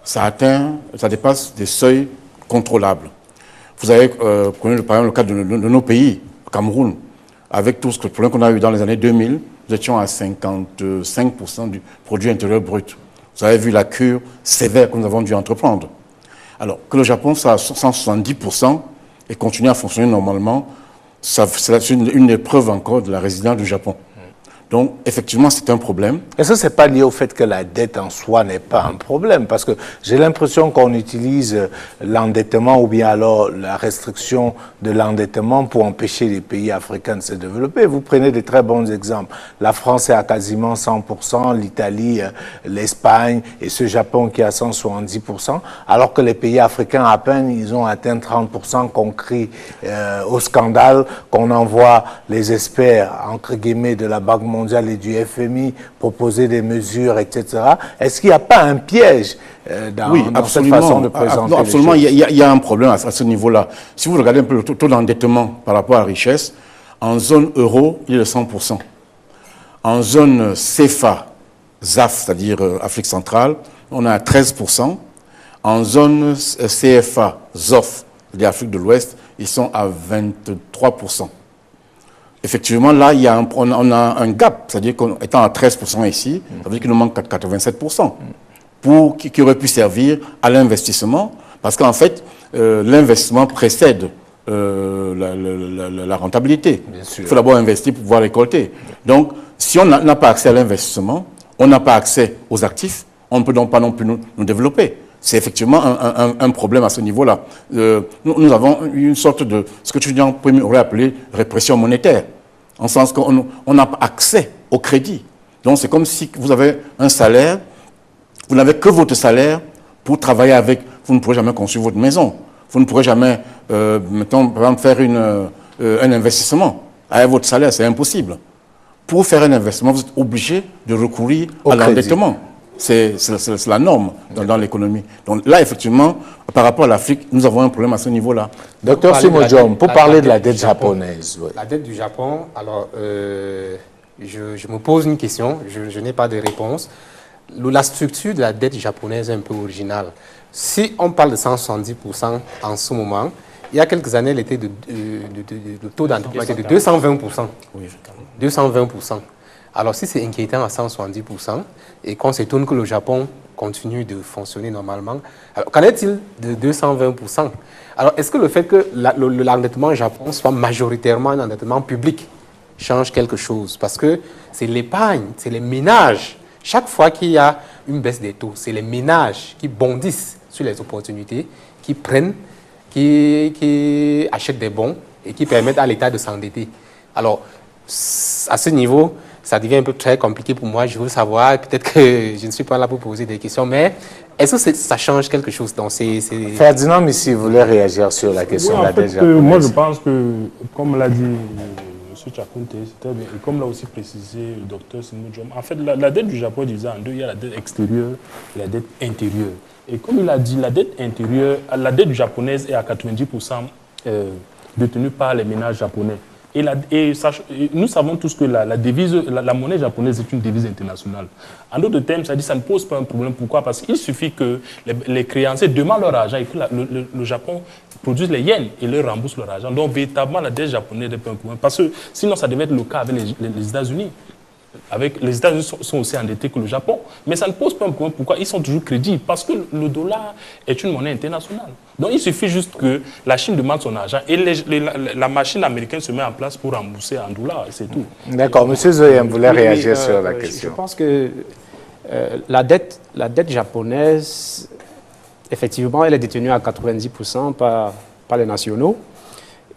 ça dépasse des seuils contrôlables. Vous avez prenez par exemple le cas de nos pays, le Cameroun, avec tout ce problème qu'on a eu dans les années 2000, nous étions à 55% du produit intérieur brut. Vous avez vu la cure sévère que nous avons dû entreprendre. Alors que le Japon soit à 170% et continue à fonctionner normalement, c'est une épreuve encore de la résilience du Japon. Donc, effectivement, c'est un problème. Est-ce que ce n'est pas lié au fait que la dette en soi n'est pas un problème? Parce que j'ai l'impression qu'on utilise l'endettement ou bien alors la restriction de l'endettement pour empêcher les pays africains de se développer. Vous prenez des très bons exemples. La France est à quasiment 100%, l'Italie, l'Espagne et ce Japon qui est à 170%, alors que les pays africains, à peine, ils ont atteint 30%, qu'on crie au scandale, qu'on envoie les experts, entre guillemets, de la Banque mondiale et du FMI proposer des mesures, etc. Est-ce qu'il n'y a pas un piège dans cette façon de présenter absolument, les choses? Il y a un problème à ce niveau-là. Si vous regardez un peu le taux d'endettement par rapport à la richesse, en zone euro, il est de 100%. En zone CFA, ZAF, c'est-à-dire Afrique centrale, on est à 13%. En zone CFA, ZOF, c'est-à-dire Afrique de l'Ouest, ils sont à 23%. Effectivement, là, on a un gap, c'est-à-dire qu'étant à 13% ici, ça veut dire qu'il nous manque 87% qui aurait pu servir à l'investissement, parce qu'en fait, l'investissement précède la rentabilité. Il faut d'abord investir pour pouvoir récolter. Donc, si on n'a pas accès à l'investissement, on n'a pas accès aux actifs, on ne peut donc pas non plus nous développer. C'est effectivement un problème à ce niveau-là. Nous avons une sorte de, ce que tu aurais appelé répression monétaire, en sens qu'on n'a pas accès au crédit. Donc c'est comme si vous avez un salaire, vous n'avez que votre salaire pour travailler avec, vous ne pourrez jamais construire votre maison, vous ne pourrez jamais, mettons, par exemple, faire un investissement. Avec votre salaire, c'est impossible. Pour faire un investissement, vous êtes obligé de recourir à l'endettement. C'est la norme dans l'économie. Donc là, effectivement, par rapport à l'Afrique, nous avons un problème à ce niveau-là. Docteur Simojom, pour parler de la dette japonaise. Oui. La dette du Japon, alors, je me pose une question, je n'ai pas de réponse. La structure de la dette japonaise est un peu originale. Si on parle de 170% en ce moment, il y a quelques années, le taux d'endettement était de 220%. Oui, 220%. Alors, si c'est inquiétant à 170% et qu'on s'étonne que le Japon continue de fonctionner normalement, qu'en est-il de 220%? Alors, est-ce que le fait que l'endettement au Japon soit majoritairement un endettement public change quelque chose? Parce que c'est l'épargne, c'est les ménages. Chaque fois qu'il y a une baisse des taux, c'est les ménages qui bondissent sur les opportunités, qui prennent, qui achètent des bons et qui permettent à l'État de s'endetter. Alors, à ce niveau, ça devient un peu très compliqué pour moi. Je veux savoir, peut-être que je ne suis pas là pour poser des questions, mais est-ce que ça change quelque chose dans Ferdinand Missi voulait réagir sur la question de la dette japonaise. Moi, je pense que, comme l'a dit M. Chakunte, et comme l'a aussi précisé le docteur Simojom, en fait, la dette du Japon est divisée en deux. Il y a la dette extérieure et la dette intérieure. Et comme il a dit, la dette intérieure, la dette japonaise est à 90% détenue par les ménages japonais. Et nous savons tous que la monnaie japonaise est une devise internationale. En d'autres termes, ça dit ça ne pose pas un problème. Pourquoi? Parce qu'il suffit que les créanciers demandent leur argent et que le Japon produise les yens et leur rembourse leur argent. Donc, véritablement, la dette japonaise n'est pas un problème. Parce que sinon, ça devait être le cas avec les États-Unis. Les États-Unis sont aussi endettés que le Japon. Mais ça ne pose pas un problème. Pourquoi? Ils sont toujours crédibles. Parce que le dollar est une monnaie internationale. Donc il suffit juste que la Chine demande son argent et la machine américaine se met en place pour rembourser en dollars. C'est tout. D'accord. Monsieur Zoyem voulait réagir sur la question. Je pense que la dette japonaise, effectivement, elle est détenue à 90% par les nationaux.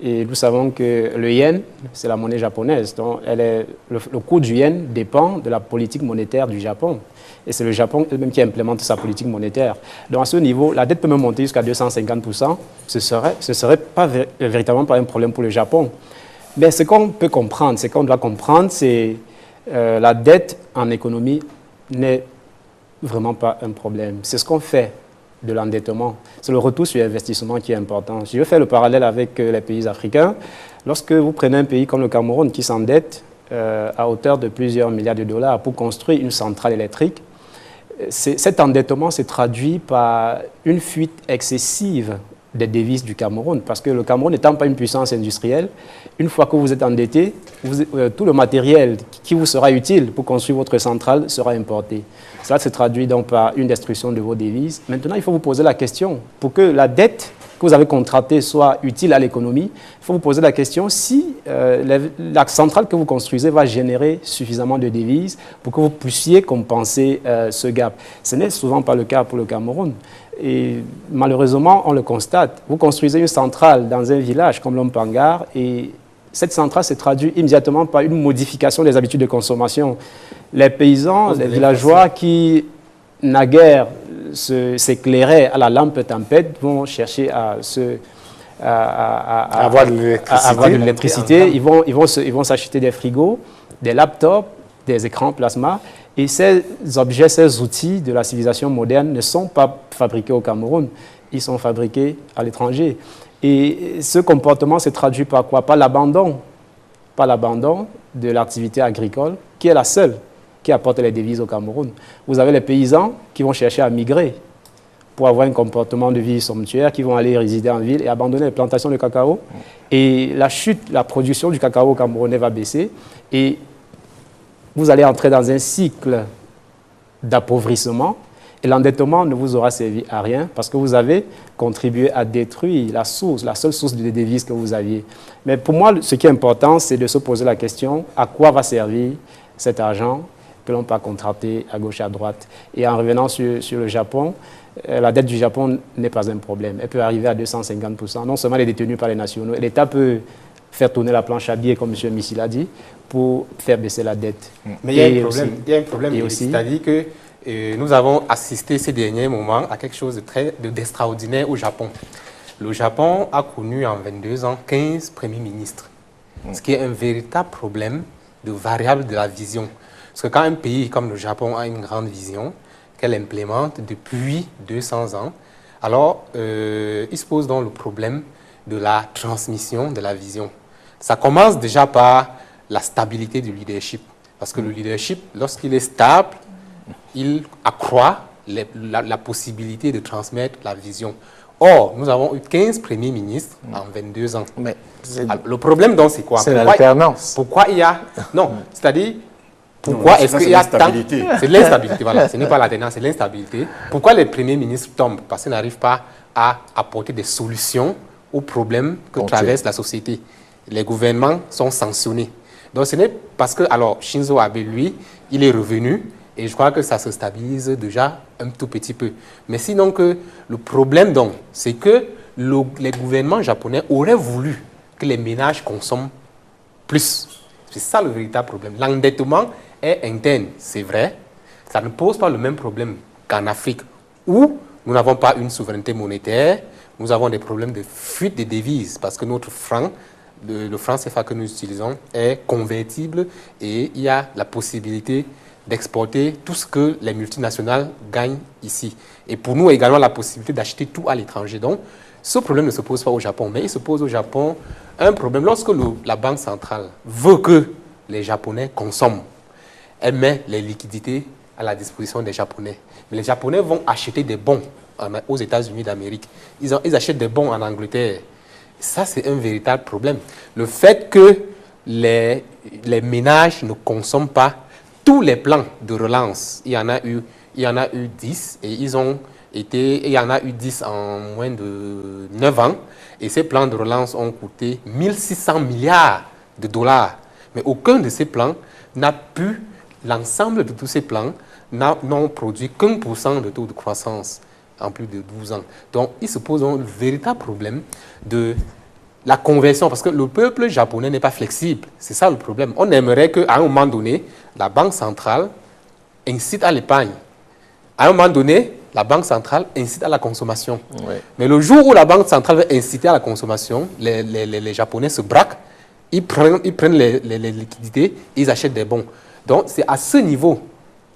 Et nous savons que le yen, c'est la monnaie japonaise. Donc, le cours du yen dépend de la politique monétaire du Japon. Et c'est le Japon même qui implémente sa politique monétaire. Donc, à ce niveau, la dette peut même monter jusqu'à 250%. Ce serait pas véritablement pas un problème pour le Japon. Ben, ce qu'on peut comprendre, ce qu'on doit comprendre, c'est la dette en économie n'est vraiment pas un problème. C'est ce qu'on fait de l'endettement. C'est le retour sur investissement qui est important. Je vais faire le parallèle avec les pays africains. Lorsque vous prenez un pays comme le Cameroun qui s'endette à hauteur de plusieurs milliards de dollars pour construire une centrale électrique, cet endettement se traduit par une fuite excessive des devises du Cameroun, parce que le Cameroun n'étant pas une puissance industrielle, une fois que vous êtes endetté, tout le matériel qui vous sera utile pour construire votre centrale sera importé. Cela se traduit donc par une destruction de vos devises. Maintenant, il faut vous poser la question, pour que la dette que vous avez contractée soit utile à l'économie, il faut vous poser la question si la centrale que vous construisez va générer suffisamment de devises pour que vous puissiez compenser ce gap. Ce n'est souvent pas le cas pour le Cameroun. Et malheureusement, on le constate. Vous construisez une centrale dans un village comme l'Ompangar et cette centrale se traduit immédiatement par une modification des habitudes de consommation. Les paysans, les villageois qui naguère s'éclairer à la lampe tempête vont chercher à avoir de l'électricité. Ils vont s'acheter des frigos, des laptops, des écrans plasma. Et ces objets, ces outils de la civilisation moderne ne sont pas fabriqués au Cameroun. Ils sont fabriqués à l'étranger. Et ce comportement se traduit par quoi? Par l'abandon de l'activité agricole, qui est la seule qui apporte les devises au Cameroun. Vous avez les paysans qui vont chercher à migrer pour avoir un comportement de vie somptuaire, qui vont aller résider en ville et abandonner les plantations de cacao. Et la production du cacao camerounais va baisser. Et vous allez entrer dans un cycle d'appauvrissement. Et l'endettement ne vous aura servi à rien parce que vous avez contribué à détruire la seule source de devises que vous aviez. Mais pour moi, ce qui est important, c'est de se poser la question, à quoi va servir cet argent que l'on peut contracter à gauche et à droite. Et en revenant sur le Japon, la dette du Japon n'est pas un problème. Elle peut arriver à 250%. Non seulement elle est détenue par les nationaux, l'État peut faire tourner la planche à billets, comme M. Missil a dit, pour faire baisser la dette. Mais il y a un problème, c'est-à-dire que nous avons assisté ces derniers moments à quelque chose d'extraordinaire au Japon. Le Japon a connu en 22 ans 15 premiers ministres, ce qui est un véritable problème de variable de la vision. Parce que quand un pays comme le Japon a une grande vision, qu'elle implémente depuis 200 ans, alors il se pose donc le problème de la transmission de la vision. Ça commence déjà par la stabilité du leadership. Parce que le leadership, lorsqu'il est stable, il accroît la possibilité de transmettre la vision. Or, nous avons eu 15 premiers ministres en 22 ans. Mais alors, le problème, donc, c'est quoi? C'est l'alternance. Pourquoi il y a... Non, c'est-à-dire... Pourquoi est-ce qu'il y a tant... C'est l'instabilité, voilà. Ce n'est pas l'alternance, c'est l'instabilité. Pourquoi les premiers ministres tombent? Parce qu'ils n'arrivent pas à apporter des solutions aux problèmes que traverse la société. Les gouvernements sont sanctionnés. Donc, ce n'est parce que... Alors, Shinzo Abe, lui, il est revenu... Et je crois que ça se stabilise déjà un tout petit peu. Mais sinon, que le problème, donc, c'est que les gouvernements japonais auraient voulu que les ménages consomment plus. C'est ça le véritable problème. L'endettement est interne, c'est vrai. Ça ne pose pas le même problème qu'en Afrique, où nous n'avons pas une souveraineté monétaire. Nous avons des problèmes de fuite des devises, parce que notre franc, le franc CFA que nous utilisons, est convertible et il y a la possibilité d'exporter tout ce que les multinationales gagnent ici. Et pour nous également la possibilité d'acheter tout à l'étranger. Donc, ce problème ne se pose pas au Japon, mais il se pose au Japon un problème. Lorsque la Banque centrale veut que les Japonais consomment, elle met les liquidités à la disposition des Japonais. Mais les Japonais vont acheter des bons aux États-Unis d'Amérique. Ils achètent des bons en Angleterre. Ça, c'est un véritable problème. Le fait que les ménages ne consomment pas tous les plans de relance, il y en a eu 10 et il y en a eu 10 en moins de 9 ans et ces plans de relance ont coûté 1600 milliards de dollars. Mais aucun de ces plans n'a pu, l'ensemble de tous ces plans n'ont produit qu'1% de taux de croissance en plus de 12 ans. Donc il se pose un véritable problème de la conversion, parce que le peuple japonais n'est pas flexible. C'est ça le problème. On aimerait qu'à un moment donné, la Banque centrale incite à l'épargne. À un moment donné, la Banque centrale incite à la consommation. Oui. Mais le jour où la Banque centrale veut inciter à la consommation, les Japonais se braquent, ils prennent les liquidités, ils achètent des bons. Donc, c'est à ce niveau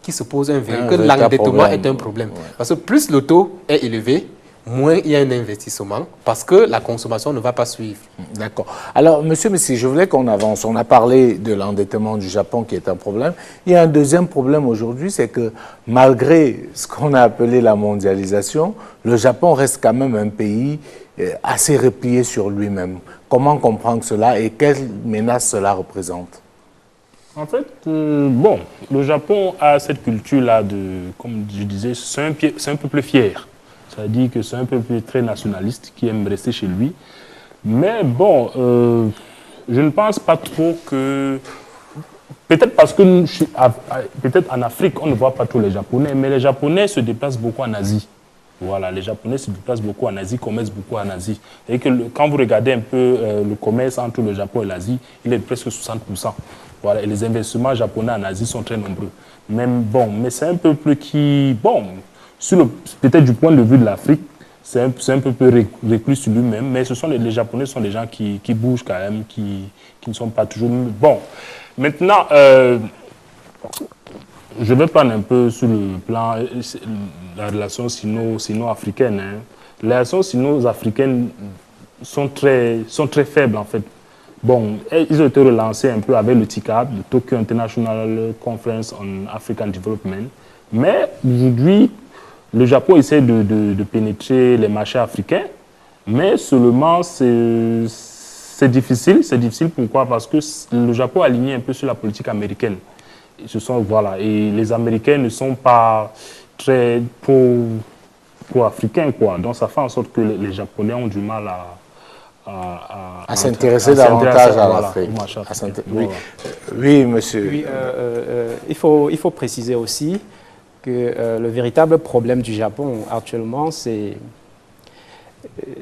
qu'il se pose que l'endettement est un problème. Ouais. Parce que plus le taux est élevé, moins il y a un investissement parce que la consommation ne va pas suivre. D'accord. Alors, monsieur Messi, je voulais qu'on avance. On a parlé de l'endettement du Japon qui est un problème. Il y a un deuxième problème aujourd'hui, c'est que malgré ce qu'on a appelé la mondialisation, le Japon reste quand même un pays assez replié sur lui-même. Comment comprendre cela et quelle menace cela représente? En fait, bon, le Japon a cette culture-là comme je disais, c'est un peuple fier. C'est-à-dire que c'est un peuple très nationaliste qui aime rester chez lui. Mais bon, je ne pense pas trop que... Peut-être parce que peut-être en Afrique, on ne voit pas trop les Japonais, mais les Japonais se déplacent beaucoup en Asie. Voilà, les Japonais se déplacent beaucoup en Asie, commercent beaucoup en Asie. Et que quand vous regardez un peu le commerce entre le Japon et l'Asie, il est presque 60%. Voilà, et les investissements japonais en Asie sont très nombreux. Même, bon, mais c'est un peuple qui, bon, peut-être du point de vue de l'Afrique, c'est un peuple reclus sur lui-même, mais les Japonais sont des gens qui bougent quand même, qui ne sont pas toujours... Bon, maintenant, je vais prendre un peu sur le plan la relation sino-africaine. Hein. Les relations sino-africaines sont très faibles, en fait. Bon, ils ont été relancés un peu avec le TICAD, le Tokyo International Conference on African Development. Mais aujourd'hui, le Japon essaie de pénétrer les marchés africains, mais seulement c'est difficile. C'est difficile pourquoi? Parce que le Japon est aligné un peu sur la politique américaine. Voilà, et les Américains ne sont pas très pro-africains, quoi. Donc ça fait en sorte que les Japonais ont du mal à s'intéresser davantage à l'Afrique. Oui, monsieur. Oui, il faut préciser aussi que le véritable problème du Japon actuellement, c'est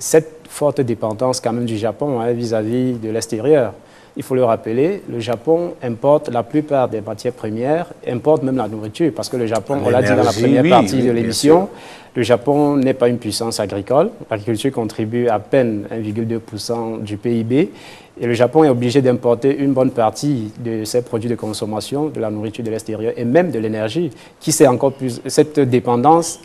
cette forte dépendance quand même du Japon vis-à-vis de l'extérieur. Il faut le rappeler, le Japon importe la plupart des matières premières, importe même la nourriture, parce que le Japon, on l'a dit dans la première partie de l'émission, le Japon n'est pas une puissance agricole. L'agriculture contribue à peine 1,2% du PIB. Et le Japon est obligé d'importer une bonne partie de ses produits de consommation, de la nourriture de l'extérieur et même de l'énergie, qui s'est encore plus... Cette dépendance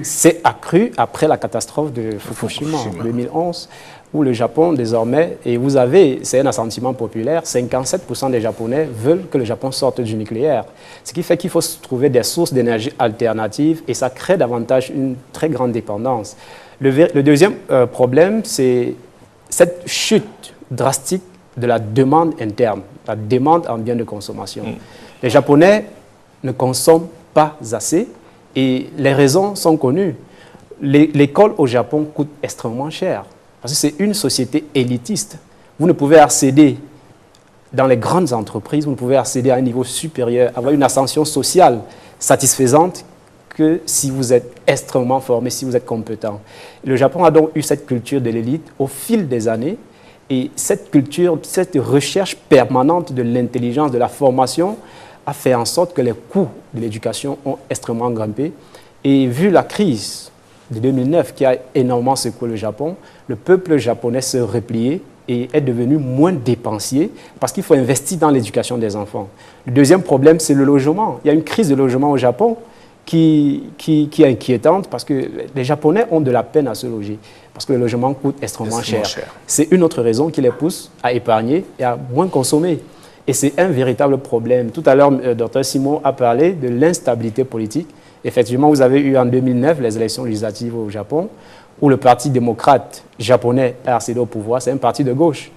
s'est accrue après la catastrophe de Fukushima en 2011, où le Japon désormais, et vous avez, c'est un assentiment populaire, 57% des Japonais veulent que le Japon sorte du nucléaire. Ce qui fait qu'il faut trouver des sources d'énergie alternatives et ça crée davantage une très grande dépendance. Le deuxième problème, c'est cette chute drastique de la demande interne, la demande en biens de consommation. Les Japonais ne consomment pas assez et les raisons sont connues. L'école au Japon coûte extrêmement cher. Parce que c'est une société élitiste. Vous ne pouvez accéder dans les grandes entreprises, vous ne pouvez accéder à un niveau supérieur, avoir une ascension sociale satisfaisante que si vous êtes extrêmement formé, si vous êtes compétent. Le Japon a donc eu cette culture de l'élite au fil des années et cette culture, cette recherche permanente de l'intelligence, de la formation a fait en sorte que les coûts de l'éducation ont extrêmement grimpé. Et vu la crise de 2009 qui a énormément secoué le Japon, le peuple japonais s'est replié et est devenu moins dépensier parce qu'il faut investir dans l'éducation des enfants. Le deuxième problème, c'est le logement. Il y a une crise de logement au Japon qui est inquiétante parce que les Japonais ont de la peine à se loger parce que le logement coûte extrêmement cher. C'est une autre raison qui les pousse à épargner et à moins consommer. Et c'est un véritable problème. Tout à l'heure, Dr Simon a parlé de l'instabilité politique. Effectivement, vous avez eu en 2009 les élections législatives au Japon, où le Parti démocrate japonais a accédé au pouvoir. C'est un parti de gauche.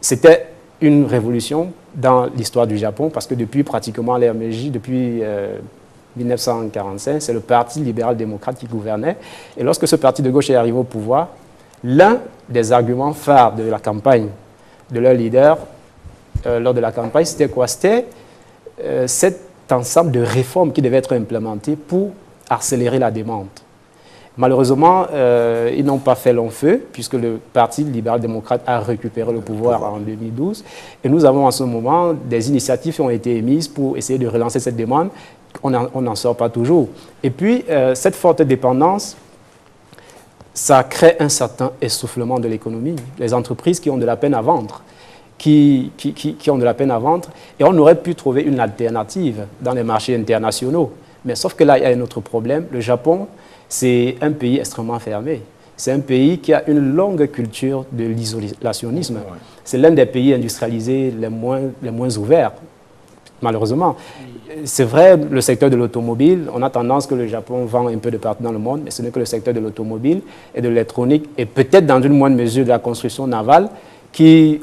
C'était une révolution dans l'histoire du Japon, parce que depuis pratiquement l'ère Meiji, depuis 1945, c'est le Parti libéral-démocrate qui gouvernait. Et lorsque ce parti de gauche est arrivé au pouvoir, l'un des arguments phares de la campagne de leur leader, lors de la campagne, c'était quoi? C'était cet ensemble de réformes qui devaient être implémentées pour accélérer la demande. Malheureusement, ils n'ont pas fait long feu, puisque le Parti libéral-démocrate a récupéré le pouvoir en 2012. Et nous avons en ce moment des initiatives qui ont été émises pour essayer de relancer cette demande. On n'en sort pas toujours. Et puis, cette forte dépendance, ça crée un certain essoufflement de l'économie. Les entreprises qui ont de la peine à vendre. qui ont de la peine à vendre. Et on aurait pu trouver une alternative dans les marchés internationaux. Mais sauf que là, il y a un autre problème. Le Japon, c'est un pays extrêmement fermé. C'est un pays qui a une longue culture de l'isolationnisme. Ouais. C'est l'un des pays industrialisés les moins ouverts, malheureusement. C'est vrai, le secteur de l'automobile, on a tendance que le Japon vend un peu de partout dans le monde, mais ce n'est que le secteur de l'automobile et de l'électronique, et peut-être dans une moindre mesure de la construction navale, qui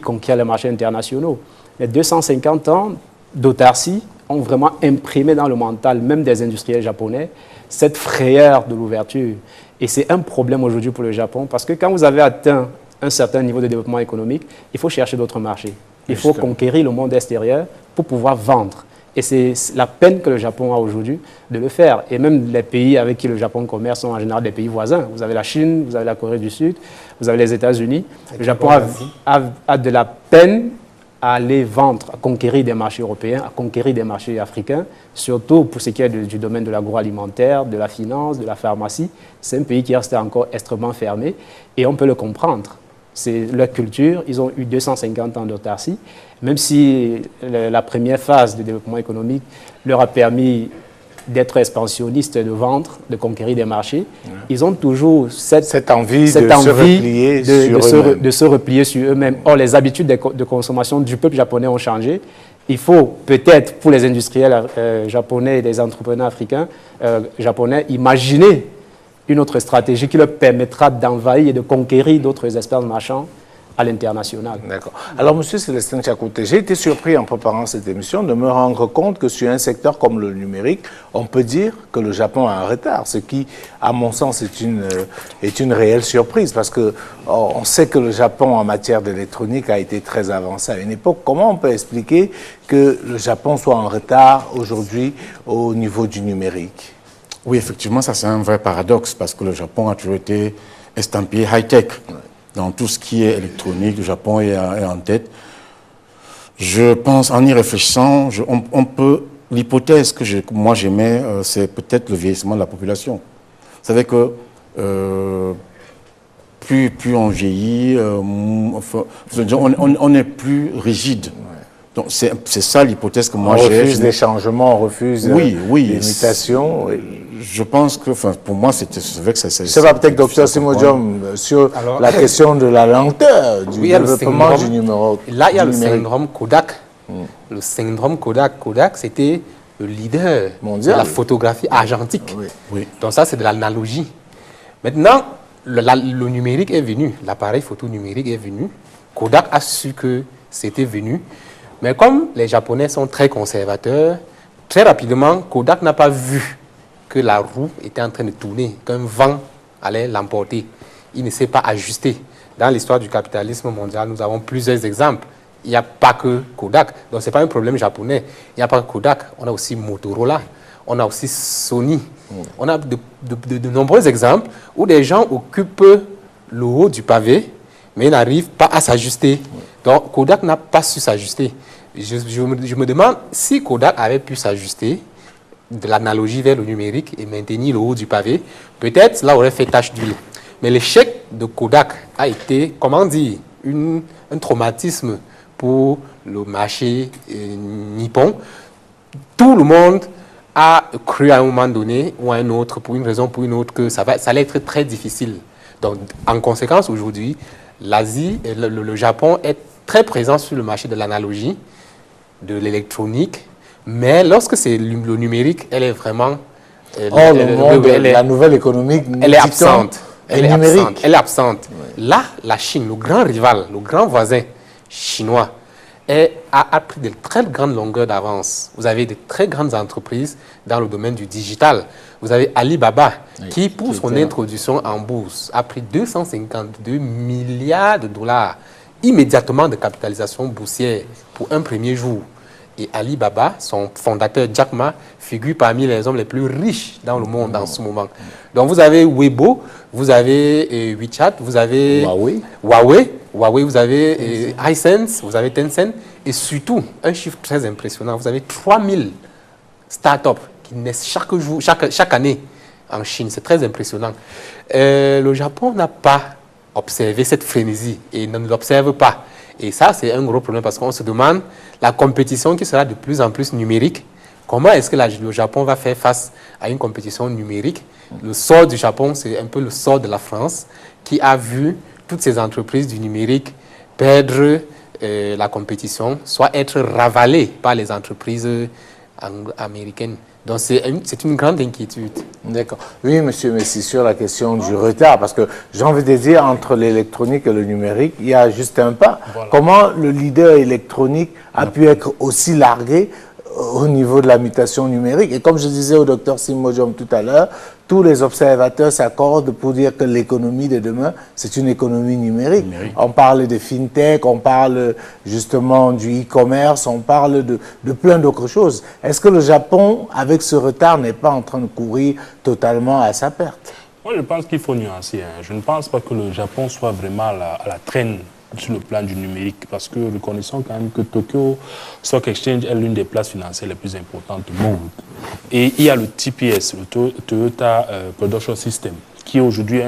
conquiert les marchés internationaux. Les 250 ans d'autarcie ont vraiment imprimé dans le mental, même des industriels japonais, cette frayeur de l'ouverture. Et c'est un problème aujourd'hui pour le Japon, parce que quand vous avez atteint un certain niveau de développement économique, il faut chercher d'autres marchés. Il faut conquérir le monde extérieur pour pouvoir vendre. Et c'est la peine que le Japon a aujourd'hui de le faire. Et même les pays avec qui le Japon commerce sont en général des pays voisins. Vous avez la Chine, vous avez la Corée du Sud, vous avez les États-Unis. Le Japon a de la peine à aller vendre, à conquérir des marchés européens, à conquérir des marchés africains, surtout pour ce qui est du domaine de l'agroalimentaire, de la finance, de la pharmacie. C'est un pays qui reste encore extrêmement fermé et on peut le comprendre. C'est leur culture, ils ont eu 250 ans d'autarcie, même si la première phase de développement économique leur a permis d'être expansionnistes, de vendre, de conquérir des marchés, ils ont toujours cette envie de se replier sur eux-mêmes. Or, les habitudes de consommation du peuple japonais ont changé. Il faut peut-être, pour les industriels japonais et les entrepreneurs africains japonais, imaginer une autre stratégie qui leur permettra d'envahir et de conquérir d'autres espaces marchands à l'international. D'accord. Alors, M. Célestin Tchakouté, j'ai été surpris en préparant cette émission de me rendre compte que sur un secteur comme le numérique, on peut dire que le Japon a un retard, ce qui, à mon sens, est une réelle surprise, parce que on sait que le Japon, en matière d'électronique, a été très avancé à une époque. Comment on peut expliquer que le Japon soit en retard aujourd'hui au niveau du numérique? Oui, effectivement, ça c'est un vrai paradoxe, parce que le Japon a toujours été estampillé high-tech. Ouais. Dans tout ce qui est électronique, le Japon est en tête. Je pense, en y réfléchissant, on peut... L'hypothèse que moi j'aimais, c'est peut-être le vieillissement de la population. Vous savez que plus on vieillit, on est plus rigide. Ouais. Donc c'est ça l'hypothèse que moi j'ai. On refuse les changements, on refuse les mutations. Je pense que, pour moi, c'est vrai que c'est... Je sais pas, peut-être, docteur Simodium, sur la question de la lenteur du développement du numéro. Là, il y a le syndrome Kodak. Le syndrome Kodak. Kodak, c'était le leader mondial de la photographie argentique. Oui. Donc ça, c'est de l'analogie. Maintenant, le numérique est venu. L'appareil photo numérique est venu. Kodak a su que c'était venu. Mais comme les Japonais sont très conservateurs, très rapidement, Kodak n'a pas vu que la roue était en train de tourner, qu'un vent allait l'emporter. Il ne s'est pas ajusté. Dans l'histoire du capitalisme mondial, nous avons plusieurs exemples. Il n'y a pas que Kodak. Donc, ce n'est pas un problème japonais. Il n'y a pas que Kodak. On a aussi Motorola. On a aussi Sony. On a de nombreux exemples où des gens occupent le haut du pavé, mais n'arrivent pas à s'ajuster. Donc, Kodak n'a pas su s'ajuster. Je me demande si Kodak avait pu s'ajuster de l'analogie vers le numérique et maintenir le haut du pavé, peut-être cela aurait fait tache d'huile. Mais l'échec de Kodak a été, comment dire, un traumatisme pour le marché nippon. Tout le monde a cru à un moment donné ou à un autre, pour une raison ou pour une autre, que ça allait être très difficile. Donc, en conséquence, aujourd'hui, l'Asie, le Japon est très présent sur le marché de l'analogie, de l'électronique. Mais lorsque c'est le numérique, elle est vraiment... la nouvelle économie... Elle est absente. Elle est absente. Ouais. Là, la Chine, le grand rival, le grand voisin chinois, a pris de très grandes longueurs d'avance. Vous avez de très grandes entreprises dans le domaine du digital. Vous avez Alibaba, qui, pour son introduction en bourse, a pris 252 milliards de dollars immédiatement de capitalisation boursière pour un premier jour. Et Alibaba, son fondateur Jack Ma, figure parmi les hommes les plus riches dans le monde en ce moment. Donc vous avez Weibo, vous avez WeChat, vous avez Huawei, vous avez Hisense, vous avez Tencent, et surtout, un chiffre très impressionnant, vous avez 3000 startups qui naissent chaque année en Chine. C'est très impressionnant. Le Japon n'a pas observé cette frénésie et ne l'observe pas. Et ça, c'est un gros problème parce qu'on se demande, la compétition qui sera de plus en plus numérique, comment est-ce que le Japon va faire face à une compétition numérique? Le sort du Japon, c'est un peu le sort de la France qui a vu toutes ces entreprises du numérique perdre la compétition, soit être ravalées par les entreprises américaines. Donc, c'est une grande inquiétude. D'accord. Oui, monsieur Messi, sur la question du retard, parce que j'ai envie de dire, entre l'électronique et le numérique, il y a juste un pas. Voilà. Comment le leader électronique a pu être aussi largué au niveau de la mutation numérique? Et comme je disais au docteur Simojom tout à l'heure, tous les observateurs s'accordent pour dire que l'économie de demain, c'est une économie numérique. On parle de fintech, on parle justement du e-commerce, on parle de plein d'autres choses. Est-ce que le Japon, avec ce retard, n'est pas en train de courir totalement à sa perte? Moi, je pense qu'il faut nuancer. Je ne pense pas que le Japon soit vraiment à la traîne sur le plan du numérique, parce que reconnaissons quand même que Tokyo Stock Exchange est l'une des places financières les plus importantes du monde. Et il y a le TPS, le Toyota Production System, qui est aujourd'hui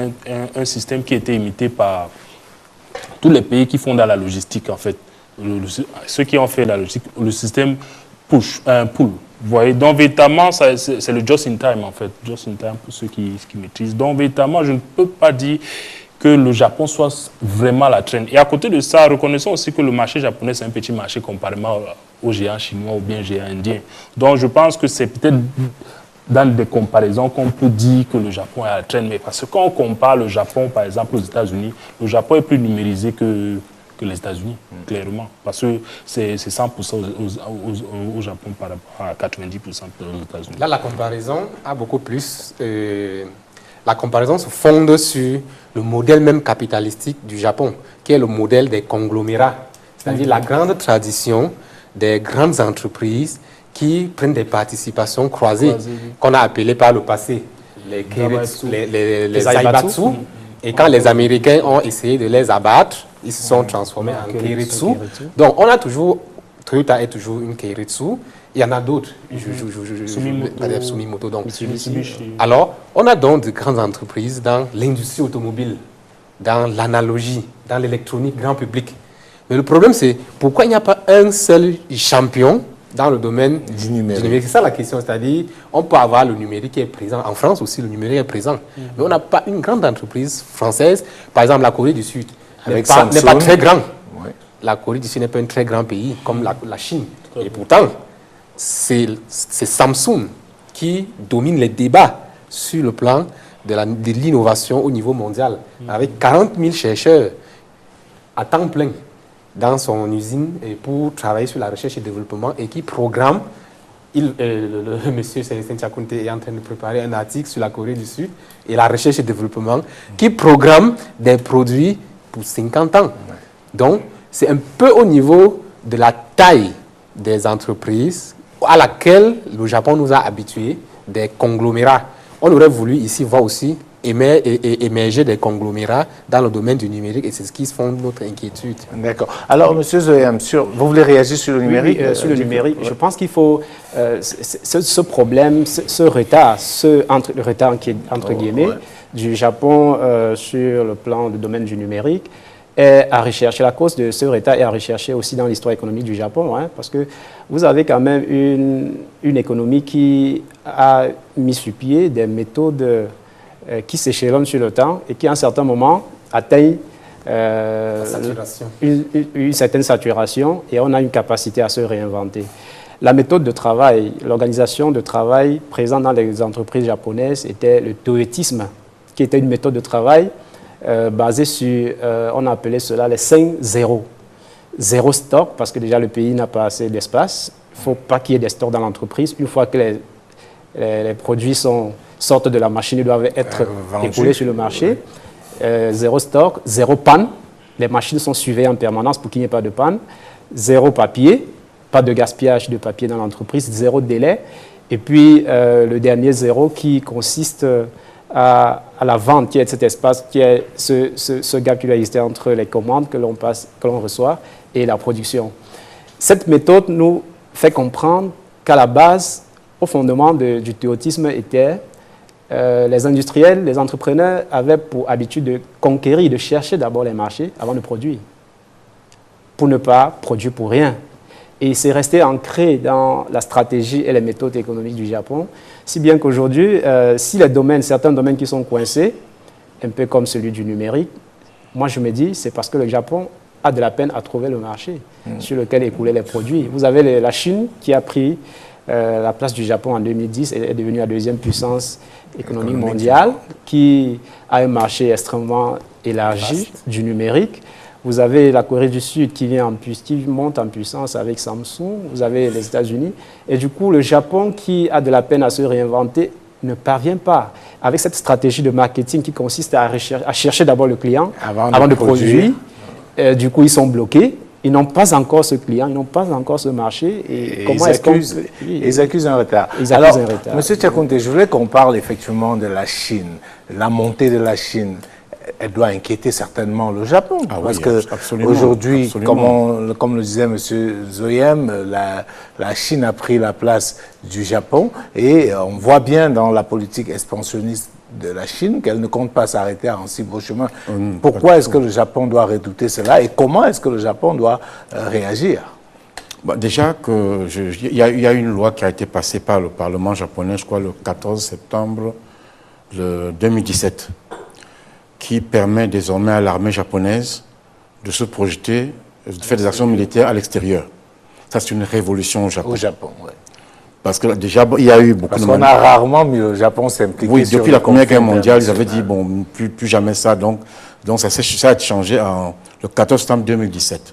un système qui a été imité par tous les pays qui font dans la logistique, en fait. Ceux qui ont fait la logistique, le système pull. Vous voyez, donc véritablement, c'est le just in time, en fait. Just in time pour ceux qui maîtrisent. Donc véritablement, je ne peux pas dire que le Japon soit vraiment la traîne. Et à côté de ça, reconnaissons aussi que le marché japonais, c'est un petit marché comparément aux géants chinois ou bien géants indiens. Donc je pense que c'est peut-être dans des comparaisons qu'on peut dire que le Japon est à la traîne. Mais parce que quand on compare le Japon, par exemple, aux États-Unis, le Japon est plus numérisé que les États-Unis, clairement. Parce que c'est 100% au Japon par rapport à 90% aux États-Unis. Là, la comparaison a beaucoup plus... La comparaison se fonde sur le modèle même capitalistique du Japon, qui est le modèle des conglomérats, c'est-à-dire la grande tradition des grandes entreprises qui prennent des participations croisées, qu'on a appelées par le passé les Zaibatsu. Et quand les Américains ont essayé de les abattre, ils se sont transformés en Keiretsu. Donc on a toujours, Toyota est toujours une Keiretsu. Il y en a d'autres, Sumitomo, donc. Alors, on a donc de grandes entreprises dans l'industrie automobile, dans l'analogie, dans l'électronique grand public. Mais le problème, c'est pourquoi il n'y a pas un seul champion dans le domaine du numérique. C'est ça la question, c'est-à-dire, on peut avoir le numérique qui est présent. En France aussi, le numérique est présent. Mais on n'a pas une grande entreprise française. Par exemple, la Corée du Sud n'est pas très grande. Oui. La Corée du Sud n'est pas un très grand pays comme la Chine. Et pourtant, c'est Samsung qui domine les débats sur le plan de l'innovation au niveau mondial, avec 40 000 chercheurs à temps plein dans son usine et pour travailler sur la recherche et développement et qui programme, le monsieur Célestin Tchakounte est en train de préparer un article sur la Corée du Sud et la recherche et développement qui programme des produits pour 50 ans. Donc, c'est un peu au niveau de la taille des entreprises à laquelle le Japon nous a habitués, des conglomérats. On aurait voulu ici voir aussi émerger des conglomérats dans le domaine du numérique et c'est ce qui fonde notre inquiétude. D'accord. Alors, M. Zoyam, vous voulez réagir sur le numérique? Sur le numérique, je pense qu'il faut ce problème, ce retard, le retard entre guillemets du Japon sur le plan du domaine du numérique est à rechercher. La cause de ce retard est à rechercher aussi dans l'histoire économique du Japon, parce que vous avez quand même une économie qui a mis sur pied des méthodes qui s'échelonnent sur le temps et qui, à un certain moment, atteignent une certaine saturation et on a une capacité à se réinventer. La méthode de travail, l'organisation de travail présente dans les entreprises japonaises était le toyotisme, qui était une méthode de travail basée sur, on appelait cela les 5 zéros. Zéro stock, parce que déjà le pays n'a pas assez d'espace. Il ne faut pas qu'il y ait des stocks dans l'entreprise. Une fois que les produits sortent de la machine, ils doivent être écoulés sur le marché. Zéro stock, zéro panne. Les machines sont suivies en permanence pour qu'il n'y ait pas de panne. Zéro papier, pas de gaspillage de papier dans l'entreprise. Zéro délai. Et puis le dernier zéro qui consiste à la vente, qui est cet espace, qui est ce gap qui doit exister entre les commandes que l'on reçoit et la production. Cette méthode nous fait comprendre qu'à la base, au fondement du toyotisme était les industriels, les entrepreneurs avaient pour habitude de conquérir, de chercher d'abord les marchés avant de produire. pour ne pas produire pour rien. Et c'est resté ancré dans la stratégie et les méthodes économiques du Japon, si bien qu'aujourd'hui, si certains domaines qui sont coincés, un peu comme celui du numérique, moi je me dis, c'est parce que le Japon a de la peine à trouver le marché sur lequel écouler les produits. Vous avez la Chine qui a pris la place du Japon en 2010 et est devenue la deuxième puissance économique mondiale, qui a un marché extrêmement élargi du numérique. Vous avez la Corée du Sud qui monte en puissance avec Samsung. Vous avez les États-Unis. Et du coup, le Japon, qui a de la peine à se réinventer, ne parvient pas. Avec cette stratégie de marketing qui consiste à chercher d'abord le client avant de produire. Du coup, ils sont bloqués. Ils n'ont pas encore ce client, ils n'ont pas encore ce marché. Et comment ils accusent un retard. Alors, M. Tchakounté, je voulais qu'on parle effectivement de la Chine. La montée de la Chine, elle doit inquiéter certainement le Japon. Parce qu'aujourd'hui, comme le disait M. Zoyem, la Chine a pris la place du Japon et on voit bien dans la politique expansionniste de la Chine qu'elle ne compte pas s'arrêter en si beau chemin. Pourquoi est-ce que le Japon doit redouter cela et comment est-ce que le Japon doit réagir? Déjà, il y a une loi qui a été passée par le Parlement japonais, je crois, le 14 septembre 2017, qui permet désormais à l'armée japonaise de se projeter, de faire des actions militaires à l'extérieur. Ça, c'est une révolution au Japon. Au Japon, oui. Parce que déjà, il y a eu beaucoup Parce qu'on a rarement mis le Japon s'impliquer. Oui, depuis la Première Guerre mondiale, ils avaient dit, bon, plus jamais ça. Donc ça a changé le 14 septembre 2017.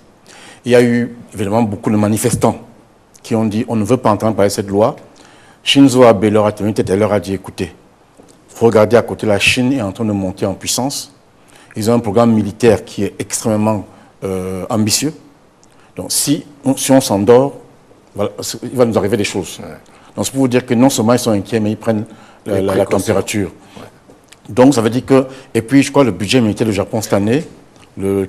Il y a eu, évidemment, beaucoup de manifestants qui ont dit, on ne veut pas entendre parler de cette loi. Shinzo Abe leur a tenu tête et leur a dit, écoutez, regardez à côté, la Chine est en train de monter en puissance. Ils ont un programme militaire qui est extrêmement ambitieux. Donc si on s'endort, voilà, il va nous arriver des choses. Ouais. Donc c'est pour vous dire que non seulement ils sont inquiets, mais ils prennent la température. Ouais. Donc ça veut dire que... Et puis je crois le budget militaire du Japon cette année, le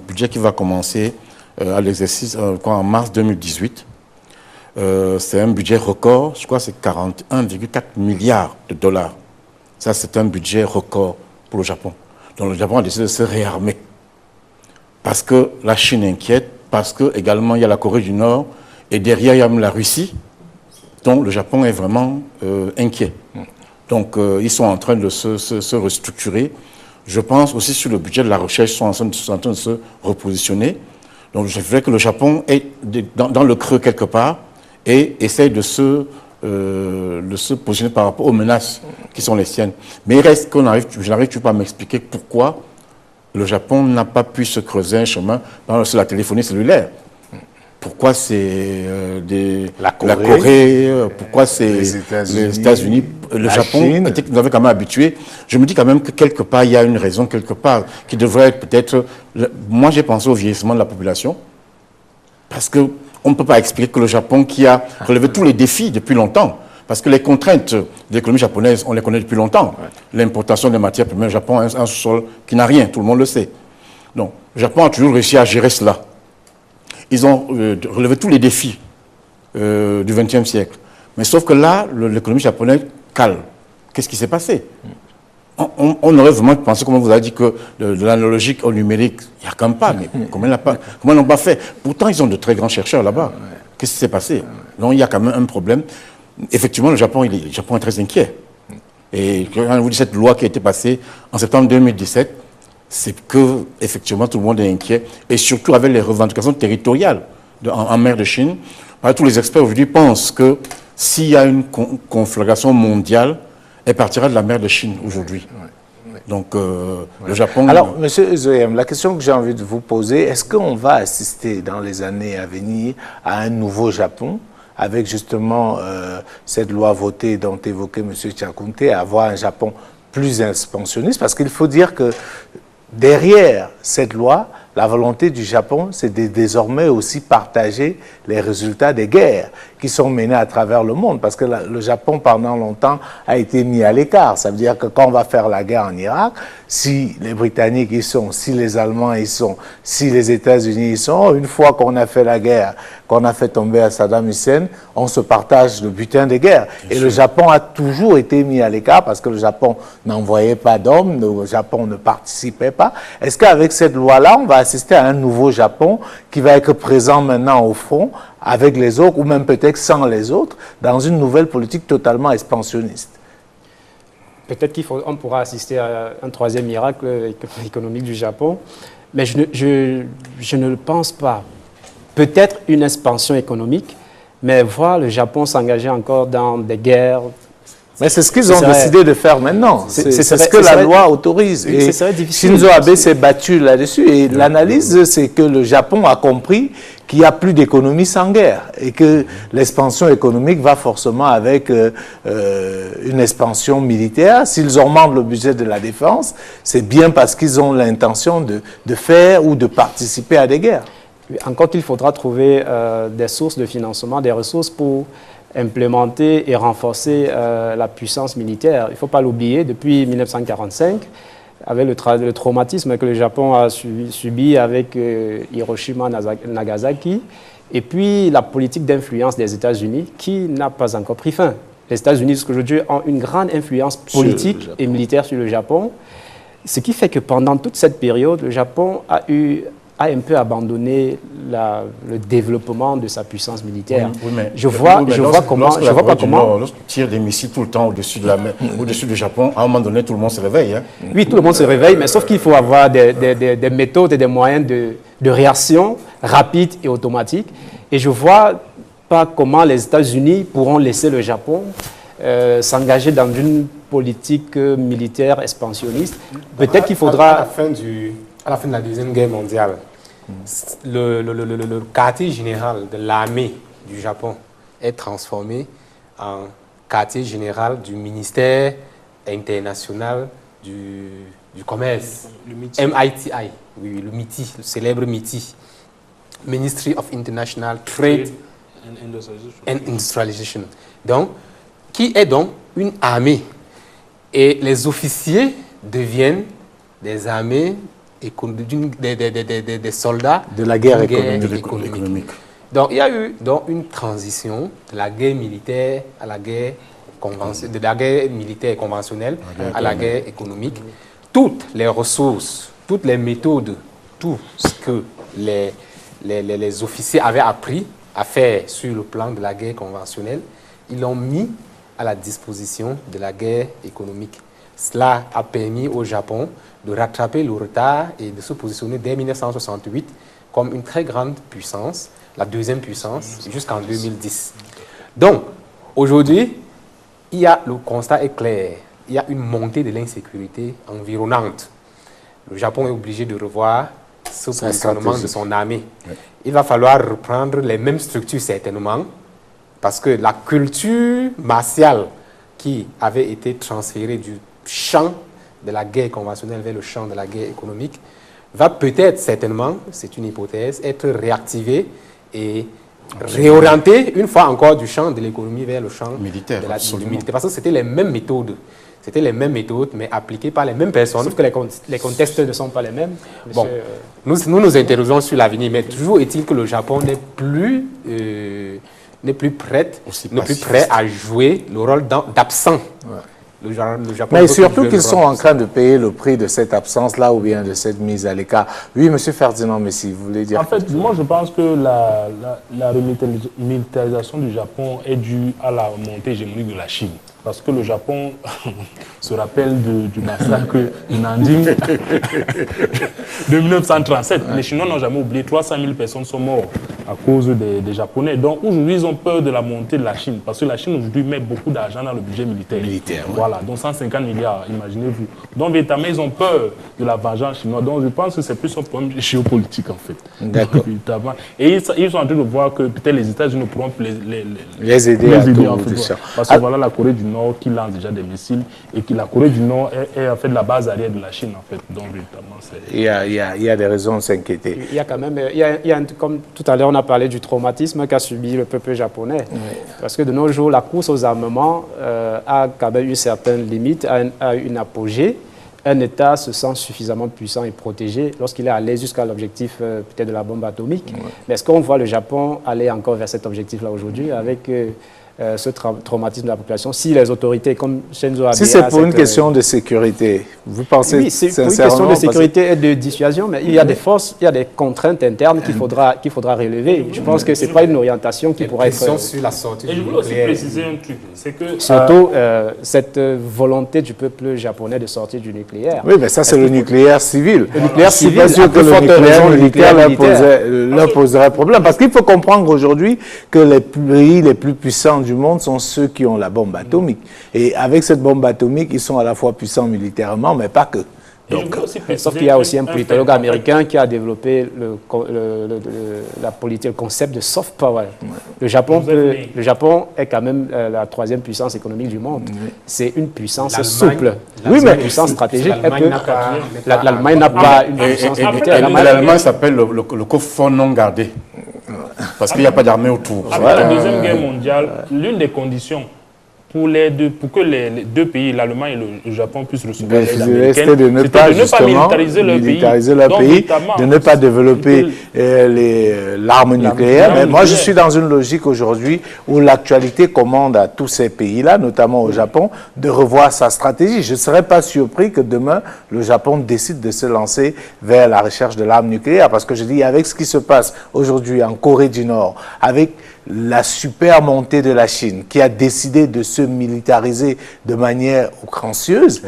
budget qui va commencer à l'exercice en mars 2018, c'est un budget record, je crois que c'est 41,4 milliards de dollars. Ça, c'est un budget record pour le Japon. Donc le Japon a décidé de se réarmer. Parce que la Chine inquiète, parce que également il y a la Corée du Nord, et derrière il y a même la Russie. Donc le Japon est vraiment inquiet. Donc ils sont en train de se restructurer. Je pense aussi sur le budget de la recherche, ils sont en train de se repositionner. Donc je dirais que le Japon est dans le creux quelque part et essaye de se positionner par rapport aux menaces qui sont les siennes. Mais il reste je n'arrive pas à m'expliquer pourquoi le Japon n'a pas pu se creuser un chemin sur la téléphonie cellulaire. Pourquoi c'est la Corée, pourquoi c'est les États-Unis, le Japon, nous avait quand même habitués. Je me dis quand même que quelque part, il y a une raison, quelque part, qui devrait être peut-être... Moi, j'ai pensé au vieillissement de la population, parce qu'on ne peut pas expliquer que le Japon, qui a relevé tous les défis depuis longtemps, parce que les contraintes de l'économie japonaise, on les connaît depuis longtemps. Ouais. L'importation des matières premières, le Japon a un sous-sol qui n'a rien, tout le monde le sait. Donc, le Japon a toujours réussi à gérer cela. Ils ont relevé tous les défis du XXe siècle. Mais sauf que là, l'économie japonaise cale. Qu'est-ce qui s'est passé? On aurait vraiment pensé, comme vous avez dit, que de l'analogique au numérique, il n'y a quand même pas. Mais comment ils n'ont pas fait? Pourtant, ils ont de très grands chercheurs là-bas. Qu'est-ce qui s'est passé? Donc, il y a quand même un problème. Effectivement, le Japon est très inquiet. Et quand on vous dit cette loi qui a été passée en septembre 2017, c'est que, effectivement, tout le monde est inquiet, et surtout avec les revendications territoriales en mer de Chine. Tous les experts aujourd'hui pensent que s'il y a une conflagration mondiale, elle partira de la mer de Chine aujourd'hui. Donc, le Japon... Alors, M. Zoyem, la question que j'ai envie de vous poser, est-ce qu'on va assister dans les années à venir à un nouveau Japon, avec justement cette loi votée dont évoquait M. Tchakounté, à avoir un Japon plus expansionniste? Parce qu'il faut dire que derrière cette loi, la volonté du Japon, c'est de désormais aussi partager les résultats des guerres qui sont menées à travers le monde. Parce que le Japon, pendant longtemps, a été mis à l'écart. Ça veut dire que quand on va faire la guerre en Irak, si les Britanniques y sont, si les Allemands y sont, si les États-Unis y sont, une fois qu'on a fait la guerre, qu'on a fait tomber à Saddam Hussein, on se partage le butin des guerres. Et le Japon a toujours été mis à l'écart parce que le Japon n'envoyait pas d'hommes, le Japon ne participait pas. Est-ce qu'avec qu'avec cette loi-là, on va assister à un nouveau Japon qui va être présent maintenant au front avec les autres, ou même peut-être sans les autres, dans une nouvelle politique totalement expansionniste? Peut-être qu'on pourra assister à un troisième miracle économique du Japon, mais je ne le pense pas. Peut-être une expansion économique, mais voir le Japon s'engager encore dans des guerres... Mais c'est ce qu'ils ont décidé de faire maintenant. C'est ce que la loi autorise. Et Shinzo Abe s'est battu là-dessus. Et l'analyse, c'est que le Japon a compris qu'il n'y a plus d'économie sans guerre et que l'expansion économique va forcément avec une expansion militaire. S'ils augmentent le budget de la défense, c'est bien parce qu'ils ont l'intention de faire ou de participer à des guerres. Encore qu'il faudra trouver des sources de financement, des ressources pour implémenter et renforcer la puissance militaire. Il ne faut pas l'oublier, depuis 1945, avec le traumatisme que le Japon a subi avec Hiroshima, Nagasaki, et puis la politique d'influence des États-Unis qui n'a pas encore pris fin. Les États-Unis, jusqu'à aujourd'hui, ont une grande influence politique et militaire sur le Japon, ce qui fait que pendant toute cette période, le Japon a un peu abandonné le développement de sa puissance militaire. Oui, mais je vois pas comment... Lorsqu'on tire des missiles tout le temps au-dessus de la mer, au-dessus du Japon, à un moment donné, tout le monde se réveille. Hein. Oui, tout le monde se réveille, mais sauf qu'il faut avoir des méthodes et des moyens de réaction rapides et automatiques. Et je ne vois pas comment les États-Unis pourront laisser le Japon s'engager dans une politique militaire expansionniste. Peut-être qu'il faudra... À la fin de la Deuxième Guerre mondiale, le quartier général de l'armée du Japon est transformé en quartier général du ministère international du commerce, MITI, oui, le MITI, le célèbre MITI, Ministry of International Trade and Industrialization, donc, qui est donc une armée. Et les officiers deviennent des armées, des soldats de la guerre économique. Donc, il y a eu une transition de la guerre militaire à la guerre conventionnelle, de la guerre militaire conventionnelle à la guerre économique. Toutes les ressources, toutes les méthodes, tout ce que les officiers avaient appris à faire sur le plan de la guerre conventionnelle, ils l'ont mis à la disposition de la guerre économique. Cela a permis au Japon de rattraper le retard et de se positionner dès 1968 comme une très grande puissance, la deuxième puissance, jusqu'en 2010. Donc, aujourd'hui, le constat est clair. Il y a une montée de l'insécurité environnante. Le Japon est obligé de revoir ce positionnement de son armée. Oui. Il va falloir reprendre les mêmes structures certainement, parce que la culture martiale qui avait été transférée du champ de la guerre conventionnelle vers le champ de la guerre économique va peut-être, certainement, c'est une hypothèse, être réactivée et réorientée une fois encore du champ de l'économie vers le champ militaire, du militaire. Parce que c'était les mêmes méthodes. C'était les mêmes méthodes, mais appliquées par les mêmes personnes. Sauf que les contextes ne sont pas les mêmes. Bon, nous interrogeons sur l'avenir, mais toujours est-il que le Japon n'est plus prêt à jouer le rôle d'absent. Ouais. Le Japon, mais surtout qu'ils sont en train de payer le prix de cette absence-là ou bien de cette mise à l'écart. Oui, M. Ferdinand Messi, vous voulez dire? En fait, moi, je pense que la remilitarisation du Japon est due à la montée hégémonique de la Chine. Parce que le Japon se rappelle du massacre de Nanjing de 1937. Les Chinois n'ont jamais oublié, 300 000 personnes sont mortes à cause des Japonais. Donc aujourd'hui, ils ont peur de la montée de la Chine. Parce que la Chine aujourd'hui met beaucoup d'argent dans le budget militaire. Voilà, donc 150 milliards, imaginez-vous. Donc véritablement, ils ont peur de la vengeance chinoise. Donc je pense que c'est plus un problème géopolitique en fait. D'accord. Et ils sont en train de voir que peut-être les États-Unis pourront les aider à tout en fait, parce que voilà la Corée du Nord qui lance déjà des missiles et que la Corée du Nord est en fait la base arrière de la Chine en fait. Donc véritablement, il y a des raisons de s'inquiéter. Il y a quand même, comme tout à l'heure on a parlé du traumatisme qu'a subi le peuple japonais. Oui. Parce que de nos jours, la course aux armements a quand même eu certaines limites, a une apogée. Un État se sent suffisamment puissant et protégé lorsqu'il est allé jusqu'à l'objectif peut-être de la bombe atomique. Oui. Mais est-ce qu'on voit le Japon aller encore vers cet objectif-là aujourd'hui avec ce traumatisme de la population. Si les autorités, comme Shinzo Abe... Si c'est pour une question de sécurité, vous pensez oui, c'est pour une sincèrement... question de sécurité et de dissuasion, mais il y a des forces, il y a des contraintes internes qu'il faudra relever. Je pense que ce n'est pas une orientation qui pourra être... sur la sortie Et je voulais aussi préciser un truc, c'est que... Surtout cette volonté du peuple japonais de sortir du nucléaire. Oui, mais ça, c'est le nucléaire civil. Le nucléaire civil, je ne suis pas sûr que à plus le forte nucléaire raison, le militaire nucléaire leur poserait problème. Parce qu'il faut comprendre aujourd'hui que les pays les plus puissants du monde sont ceux qui ont la bombe atomique. Et avec cette bombe atomique, ils sont à la fois puissants militairement, mais pas que. Donc, sauf qu'il y a aussi un politologue américain qui a développé le concept de soft power. Le Japon est quand même la troisième puissance économique du monde. C'est une puissance souple. Oui, mais une puissance stratégique. L'Allemagne n'a pas une puissance militaire. L'Allemagne s'appelle le coffre non gardé. Parce qu'il n'y a pas d'armée autour. Après la Deuxième Guerre mondiale, l'une des conditions pour que les deux pays, l'Allemagne et le Japon, puissent recevoir l'aide américaine, c'était de ne pas militariser leur pays, de ne pas développer l'arme nucléaire. Mais moi, je suis dans une logique aujourd'hui où l'actualité commande à tous ces pays-là, notamment au Japon, de revoir sa stratégie. Je ne serais pas surpris que demain, le Japon décide de se lancer vers la recherche de l'arme nucléaire. Parce que je dis, avec ce qui se passe aujourd'hui en Corée du Nord, avec la super montée de la Chine, qui a décidé de se militariser de manière outrancieuse,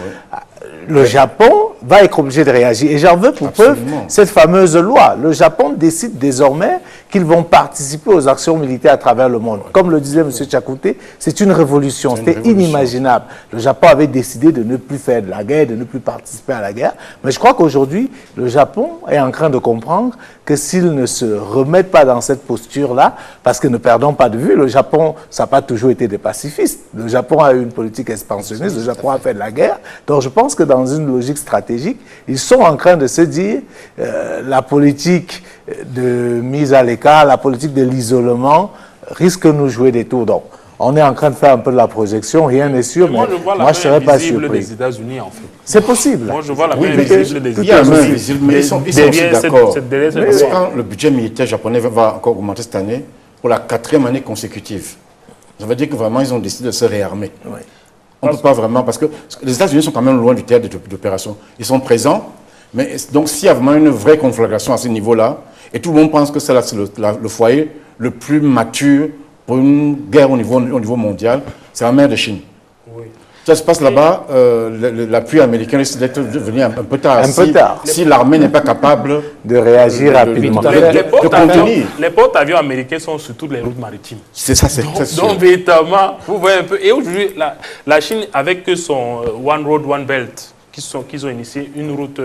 le Japon va être obligé de réagir. Et j'en veux pour preuve cette fameuse loi. Le Japon décide désormais qu'ils vont participer aux actions militaires à travers le monde. Comme le disait M. Tchakouté, c'est une révolution. C'était inimaginable. Le Japon avait décidé de ne plus faire de la guerre, de ne plus participer à la guerre. Mais je crois qu'aujourd'hui, le Japon est en train de comprendre que s'ils ne se remettent pas dans cette posture-là, parce que ne perdons pas de vue, le Japon, ça n'a pas toujours été des pacifistes. Le Japon a eu une politique expansionniste, le Japon a fait de la guerre. Donc je pense que dans une logique stratégique, ils sont en train de se dire la politique de mise à l'écart, la politique de l'isolement risque de nous jouer des tours. Donc, on est en train de faire un peu de la projection, rien n'est sûr, mais moi je ne serais pas surpris. Des États-Unis, en fait. C'est possible. Moi, je vois la main visible des Il y a la main États-Unis. visible, mais ils sont aussi d'accord. Quand le budget militaire japonais va encore augmenter cette année, pour la 4e année consécutive, ça veut dire que vraiment, ils ont décidé de se réarmer. Oui. On ne peut pas vraiment, parce que les États-Unis sont quand même loin du théâtre d'opération. Ils sont présents, mais donc s'il y a vraiment une vraie conflagration à ce niveau-là, et tout le monde pense que c'est le foyer le plus mature pour une guerre au niveau mondial, c'est la mer de Chine. Oui. Ça se passe là-bas, l'appui américain risque d'être venu un peu tard. Si l'armée n'est pas capable de réagir rapidement. Les porte-avions américains sont sur toutes les routes maritimes. C'est ça, c'est sûr. Donc, véritablement, vous voyez un peu. Et aujourd'hui, la Chine, avec son One Road, One Belt, qu'ils ont initié une route,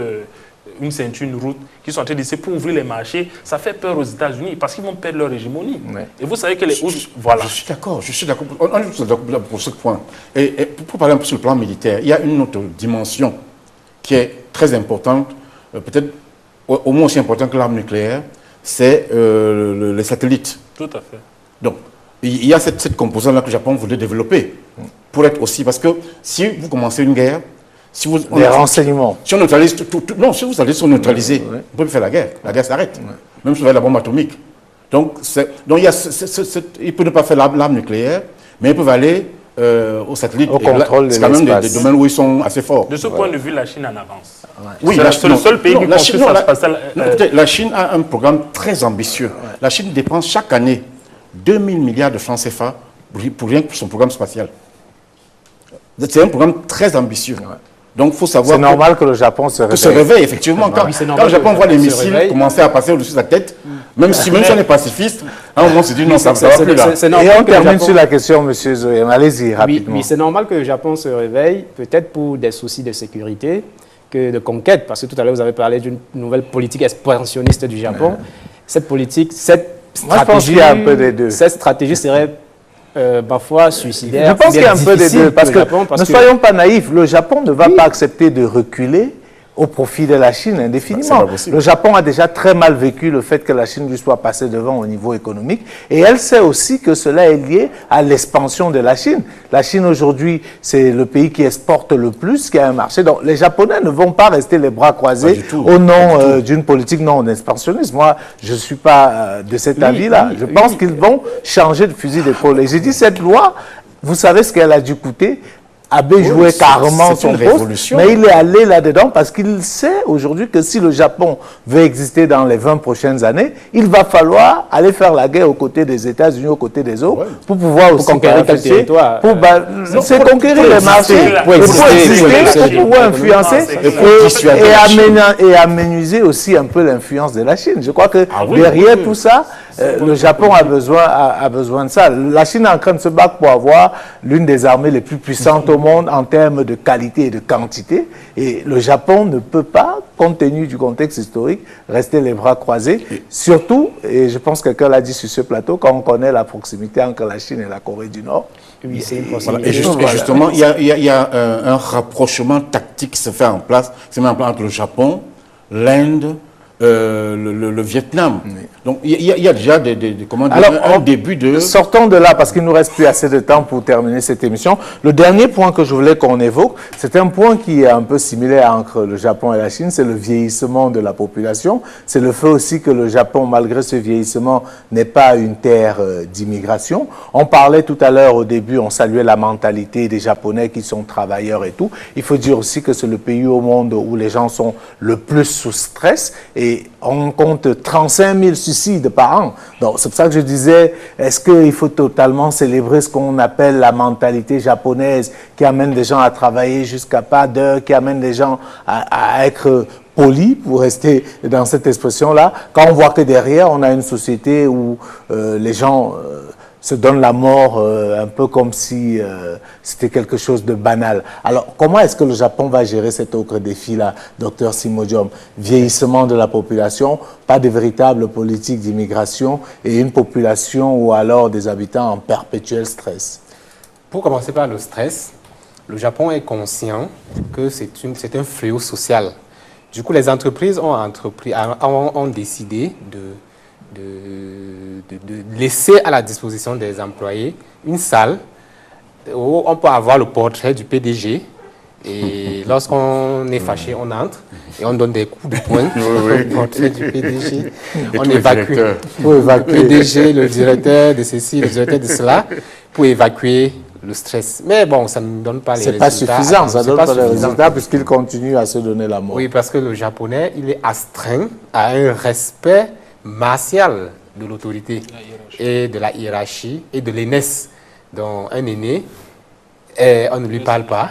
une ceinture, une route, qui sont en train d'essayer pour ouvrir les marchés, ça fait peur aux États-Unis parce qu'ils vont perdre leur hégémonie. Ouais. Et vous savez que les... Voilà. Je suis d'accord. On est tous d'accord pour ce point. Et pour parler un peu sur le plan militaire, il y a une autre dimension qui est très importante, peut-être au moins aussi importante que l'arme nucléaire, c'est les satellites. Tout à fait. Donc, il y a cette composante-là que le Japon voulait développer pour être aussi... Parce que si vous commencez une guerre, si vous, des renseignements. Si on neutralise non, si vous allez se neutraliser, vous pouvez plus faire la guerre. La guerre s'arrête. Même si vous avez la bombe atomique. Donc il y a ils peuvent ne pas faire l'arme nucléaire, mais ils peuvent aller au satellite. Au contrôle c'est quand même des domaines où ils sont assez forts. De ce point de vue, la Chine en avance. Oui, c'est le seul pays qui construit sa spatiale. La Chine a un programme très ambitieux. La Chine dépense chaque année 2000 milliards de francs CFA pour rien que son programme spatial. C'est un programme très ambitieux. Donc, il faut savoir. C'est normal que le Japon se réveille. Effectivement. Quand le Japon voit les missiles commencer à passer au-dessus de la tête, même si on est pacifiste, à un moment, on se dit non, ça ne va plus là. Et on termine sur la question, M. Zoyem. Allez-y, rapidement. Oui, c'est normal que le Japon se réveille, peut-être pour des soucis de sécurité, que de conquête, parce que tout à l'heure, vous avez parlé d'une nouvelle politique expansionniste du Japon. Cette politique, cette stratégie. Moi, je pense qu'il y a un peu des deux. Cette stratégie serait parfois suicidaire. Je pense qu'il y a un peu des deux. Parce que ne soyons pas naïfs, le Japon ne va pas accepter de reculer au profit de la Chine indéfiniment. C'est pas possible. Le Japon a déjà très mal vécu le fait que la Chine lui soit passée devant au niveau économique et elle sait aussi que cela est lié à l'expansion de la Chine. La Chine aujourd'hui, c'est le pays qui exporte le plus, qui a un marché. Donc les Japonais ne vont pas rester les bras croisés au nom d'une politique non expansionniste. Moi, je ne suis pas de cet avis-là. Je pense qu'ils vont changer de fusil d'épaule. Et j'ai dit, cette loi, vous savez ce qu'elle a dû coûter? Abe jouait carrément son poste, mais il est allé là-dedans parce qu'il sait aujourd'hui que si le Japon veut exister dans les 20 prochaines années, il va falloir aller faire la guerre aux côtés des États-Unis, aux côtés des autres, pour pouvoir aussi conquérir quel territoire. C'est conquérir les marchés, pour pouvoir influencer et amenuiser aussi un peu l'influence de la Chine. Je crois que derrière tout ça, le Japon a besoin de ça. La Chine est en train de se battre pour avoir l'une des armées les plus puissantes au monde en termes de qualité et de quantité. Et le Japon ne peut pas, compte tenu du contexte historique, rester les bras croisés. Surtout, et je pense que quelqu'un l'a dit sur ce plateau, quand on connaît la proximité entre la Chine et la Corée du Nord. Oui, c'est une voilà. Et justement, il y a un rapprochement tactique qui se fait en place. C'est même entre le Japon, l'Inde, le Vietnam. Oui. Donc il y a déjà un début de... Sortons de là parce qu'il ne nous reste plus assez de temps pour terminer cette émission. Le dernier point que je voulais qu'on évoque, c'est un point qui est un peu similaire entre le Japon et la Chine, c'est le vieillissement de la population. C'est le fait aussi que le Japon, malgré ce vieillissement, n'est pas une terre d'immigration. On parlait tout à l'heure au début, on saluait la mentalité des Japonais qui sont travailleurs et tout. Il faut dire aussi que c'est le pays au monde où les gens sont le plus sous stress et on compte 35 000 suicides par an. Donc, c'est pour ça que je disais, est-ce qu'il faut totalement célébrer ce qu'on appelle la mentalité japonaise qui amène des gens à travailler jusqu'à pas d'heure, qui amène des gens à être polis, pour rester dans cette expression-là, quand on voit que derrière, on a une société où les gens se donnent la mort un peu comme si c'était quelque chose de banal. Alors, comment est-ce que le Japon va gérer cet autre défi-là, Dr Simodium? Vieillissement de la population, pas de véritable politique d'immigration et une population ou alors des habitants en perpétuel stress. Pour commencer par le stress, le Japon est conscient que c'est un fléau social. Du coup, les entreprises ont décidé de laisser à la disposition des employés une salle où on peut avoir le portrait du PDG et lorsqu'on est fâché, on entre et on donne des coups de poing au portrait du PDG. On évacue le PDG, le directeur de ceci, le directeur de cela, pour évacuer le stress. Mais bon, ça ne donne pas les résultats. C'est pas suffisant, ça ne donne pas les résultats puisqu'il continue à se donner la mort. Oui, parce que le Japonais, il est astreint à un respect martial de l'autorité et de la hiérarchie et de l'aînesse. Donc, un aîné, on ne lui parle pas,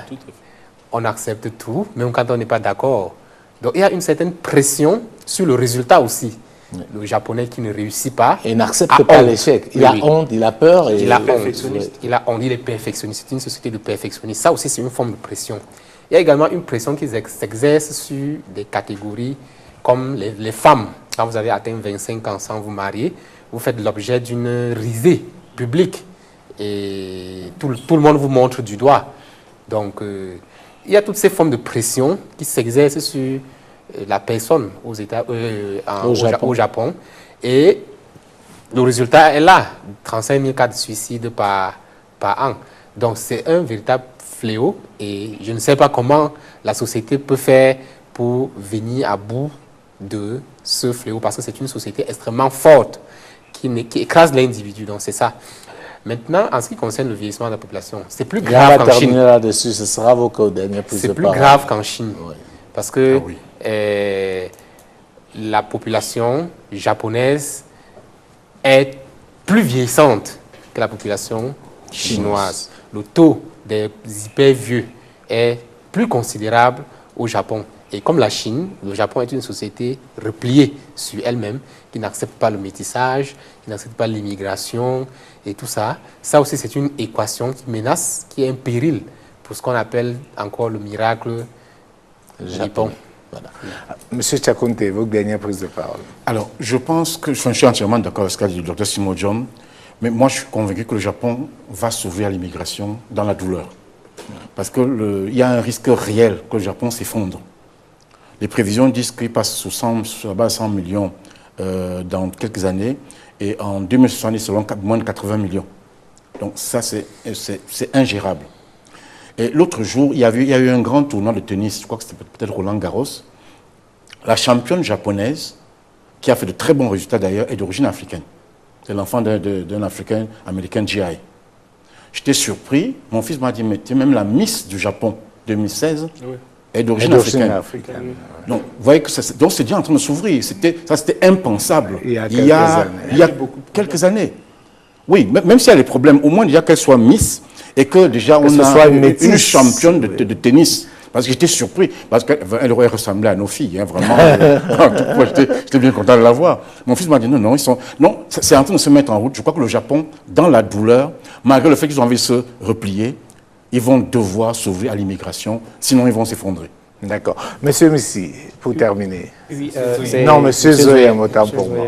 on accepte tout, même quand on n'est pas d'accord. Donc, il y a une certaine pression sur le résultat aussi. Oui. Le Japonais qui ne réussit pas. Et n'accepte pas l'échec. Il a honte, il a peur. Et il a honte. Il a honte, il est perfectionniste. C'est une société de perfectionnistes. Ça aussi, c'est une forme de pression. Il y a également une pression qui s'exerce sur des catégories comme les femmes. Quand vous avez atteint 25 ans sans vous marier, vous faites l'objet d'une risée publique. Et tout le monde vous montre du doigt. Donc, il y a toutes ces formes de pression qui s'exercent sur la personne au Japon. Et le résultat est là. 35 000 cas de suicide par an. Donc, c'est un véritable fléau. Et je ne sais pas comment la société peut faire pour venir à bout de ce fléau, parce que c'est une société extrêmement forte qui écrase l'individu. Donc, c'est ça. Maintenant, en ce qui concerne le vieillissement de la population, c'est plus grave qu'en Chine. Là-dessus, ce sera vos dernières prises de parole. C'est plus grave qu'en Chine. Oui. Parce que la population japonaise est plus vieillissante que la population chinoise. Le taux des hyper vieux est plus considérable au Japon. Et comme la Chine, le Japon est une société repliée sur elle-même, qui n'accepte pas le métissage, qui n'accepte pas l'immigration et tout ça. Ça aussi, c'est une équation qui menace, qui est un péril pour ce qu'on appelle encore le miracle Japon. Voilà. Monsieur Tchakounte, vos dernières prises de parole. Alors, je pense que je suis entièrement d'accord avec ce qu'a dit le Dr Simodium, mais moi, je suis convaincu que le Japon va s'ouvrir à l'immigration dans la douleur. Parce qu'il y a un risque réel que le Japon s'effondre. Les prévisions disent qu'il passe sur la base 100 millions dans quelques années. Et en 2070, selon moins de 80 millions. Donc ça, c'est ingérable. Et l'autre jour, il y a eu un grand tournoi de tennis, je crois que c'était peut-être Roland Garros. La championne japonaise, qui a fait de très bons résultats d'ailleurs, est d'origine africaine. C'est l'enfant d'un Africain, américain GI. J'étais surpris. Mon fils m'a dit, mais tu es même la Miss du Japon 2016 est d'origine africaine. Donc, vous voyez que c'est déjà en train de s'ouvrir. C'était impensable. Il y a quelques années. Oui, même s'il y a des problèmes, au moins déjà qu'elle soit Miss et que déjà on a une championne de tennis. Parce que j'étais surpris, parce qu'elle aurait ressemblé à nos filles, hein, vraiment. J'étais bien content de la voir. Mon fils m'a dit non, c'est en train de se mettre en route. Je crois que le Japon, dans la douleur, malgré le fait qu'ils ont envie de se replier, ils vont devoir s'ouvrir à l'immigration, sinon ils vont s'effondrer. D'accord. Monsieur Missi, pour terminer. Oui, non, Monsieur Zoyam, autant pour moi.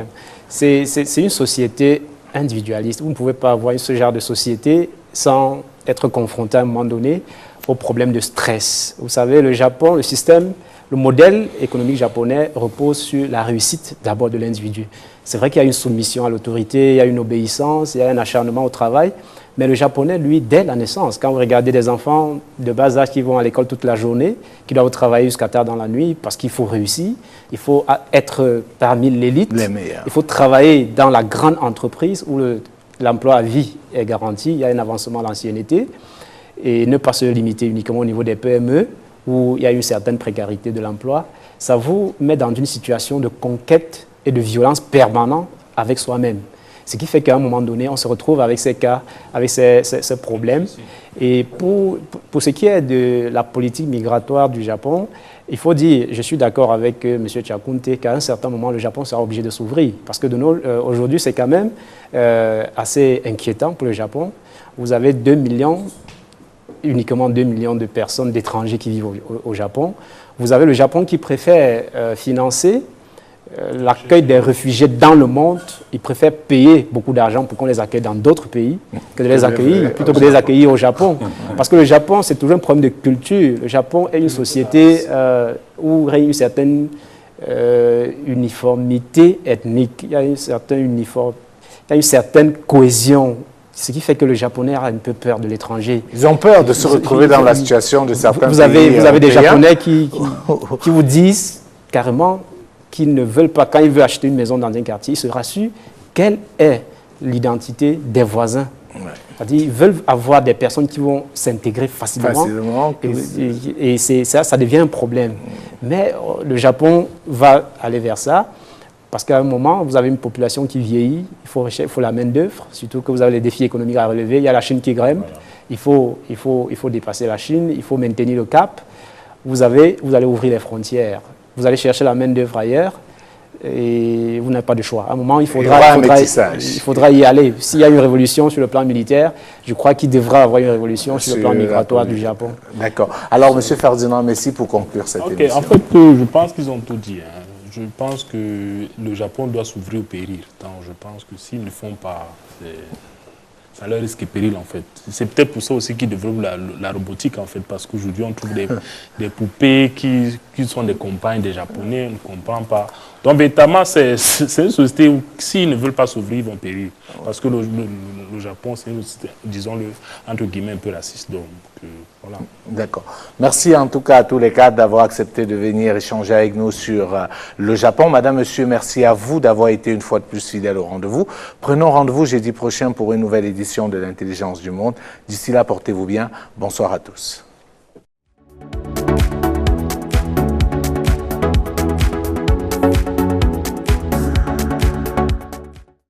C'est une société individualiste. Vous ne pouvez pas avoir ce genre de société sans être confronté à un moment donné au problème de stress. Vous savez, le Japon, le modèle économique japonais repose sur la réussite d'abord de l'individu. C'est vrai qu'il y a une soumission à l'autorité, il y a une obéissance, il y a un acharnement au travail, mais le Japonais, lui, dès la naissance, quand vous regardez des enfants de bas âge qui vont à l'école toute la journée, qui doivent travailler jusqu'à tard dans la nuit parce qu'il faut réussir, il faut être parmi l'élite, il faut travailler dans la grande entreprise où l'emploi à vie est garanti, il y a un avancement à l'ancienneté, et ne pas se limiter uniquement au niveau des PME, où il y a une certaine précarité de l'emploi, ça vous met dans une situation de conquête et de violence permanente avec soi-même. Ce qui fait qu'à un moment donné, on se retrouve avec ces cas, avec ces problèmes. Et pour ce qui est de la politique migratoire du Japon, il faut dire, je suis d'accord avec M. Tchakounte, qu'à un certain moment, le Japon sera obligé de s'ouvrir. Parce que aujourd'hui, c'est quand même assez inquiétant pour le Japon. Vous avez uniquement 2 millions de personnes, d'étrangers qui vivent au Japon. Vous avez le Japon qui préfère financer l'accueil des réfugiés dans le monde. Il préfère payer beaucoup d'argent pour qu'on les accueille dans d'autres pays que de les accueillir, plutôt que de les accueillir au Japon. Parce que le Japon, c'est toujours un problème de culture. Le Japon est une société où règne une certaine uniformité ethnique. Il y a une certaine cohésion. Ce qui fait que le Japonais a un peu peur de l'étranger. Ils ont peur de se retrouver dans la situation de certains pays. Vous avez des Japonais qui vous disent carrément qu'ils ne veulent pas, quand ils veulent acheter une maison dans un quartier, ils se rassurent quelle est l'identité des voisins. Ouais. C'est-à-dire qu'ils veulent avoir des personnes qui vont s'intégrer facilement. Et ça devient un problème. Mais le Japon va aller vers ça. Parce qu'à un moment, vous avez une population qui vieillit, il faut la main-d'œuvre, surtout que vous avez les défis économiques à relever. Il y a la Chine qui grimpe, voilà. il faut dépasser la Chine, il faut maintenir le cap. Vous allez ouvrir les frontières, vous allez chercher la main-d'œuvre ailleurs et vous n'avez pas de choix. À un moment, il faudra y aller. S'il y a une révolution sur le plan militaire, je crois qu'il devra y avoir une révolution sur le plan migratoire du Japon. D'accord. Alors, M. Ferdinand Messi, pour conclure cette émission. En fait, je pense qu'ils ont tout dit. Je pense que le Japon doit s'ouvrir au péril. Donc, je pense que s'ils ne le font pas, ça leur risque péril en fait. C'est peut-être pour ça aussi qu'ils développent la robotique en fait, parce qu'aujourd'hui on trouve des poupées qui sont des compagnes des Japonais, on ne comprend pas. Donc véritablement c'est une société où s'ils ne veulent pas s'ouvrir, ils vont périr. Parce que le Japon c'est une société, disons-le, entre guillemets un peu raciste. Donc voilà. D'accord. Merci en tout cas à tous les cadres d'avoir accepté de venir échanger avec nous sur le Japon. Madame, monsieur, merci à vous d'avoir été une fois de plus fidèles au rendez-vous. Prenons rendez-vous jeudi prochain pour une nouvelle édition de l'Intelligence du Monde. D'ici là, portez-vous bien. Bonsoir à tous.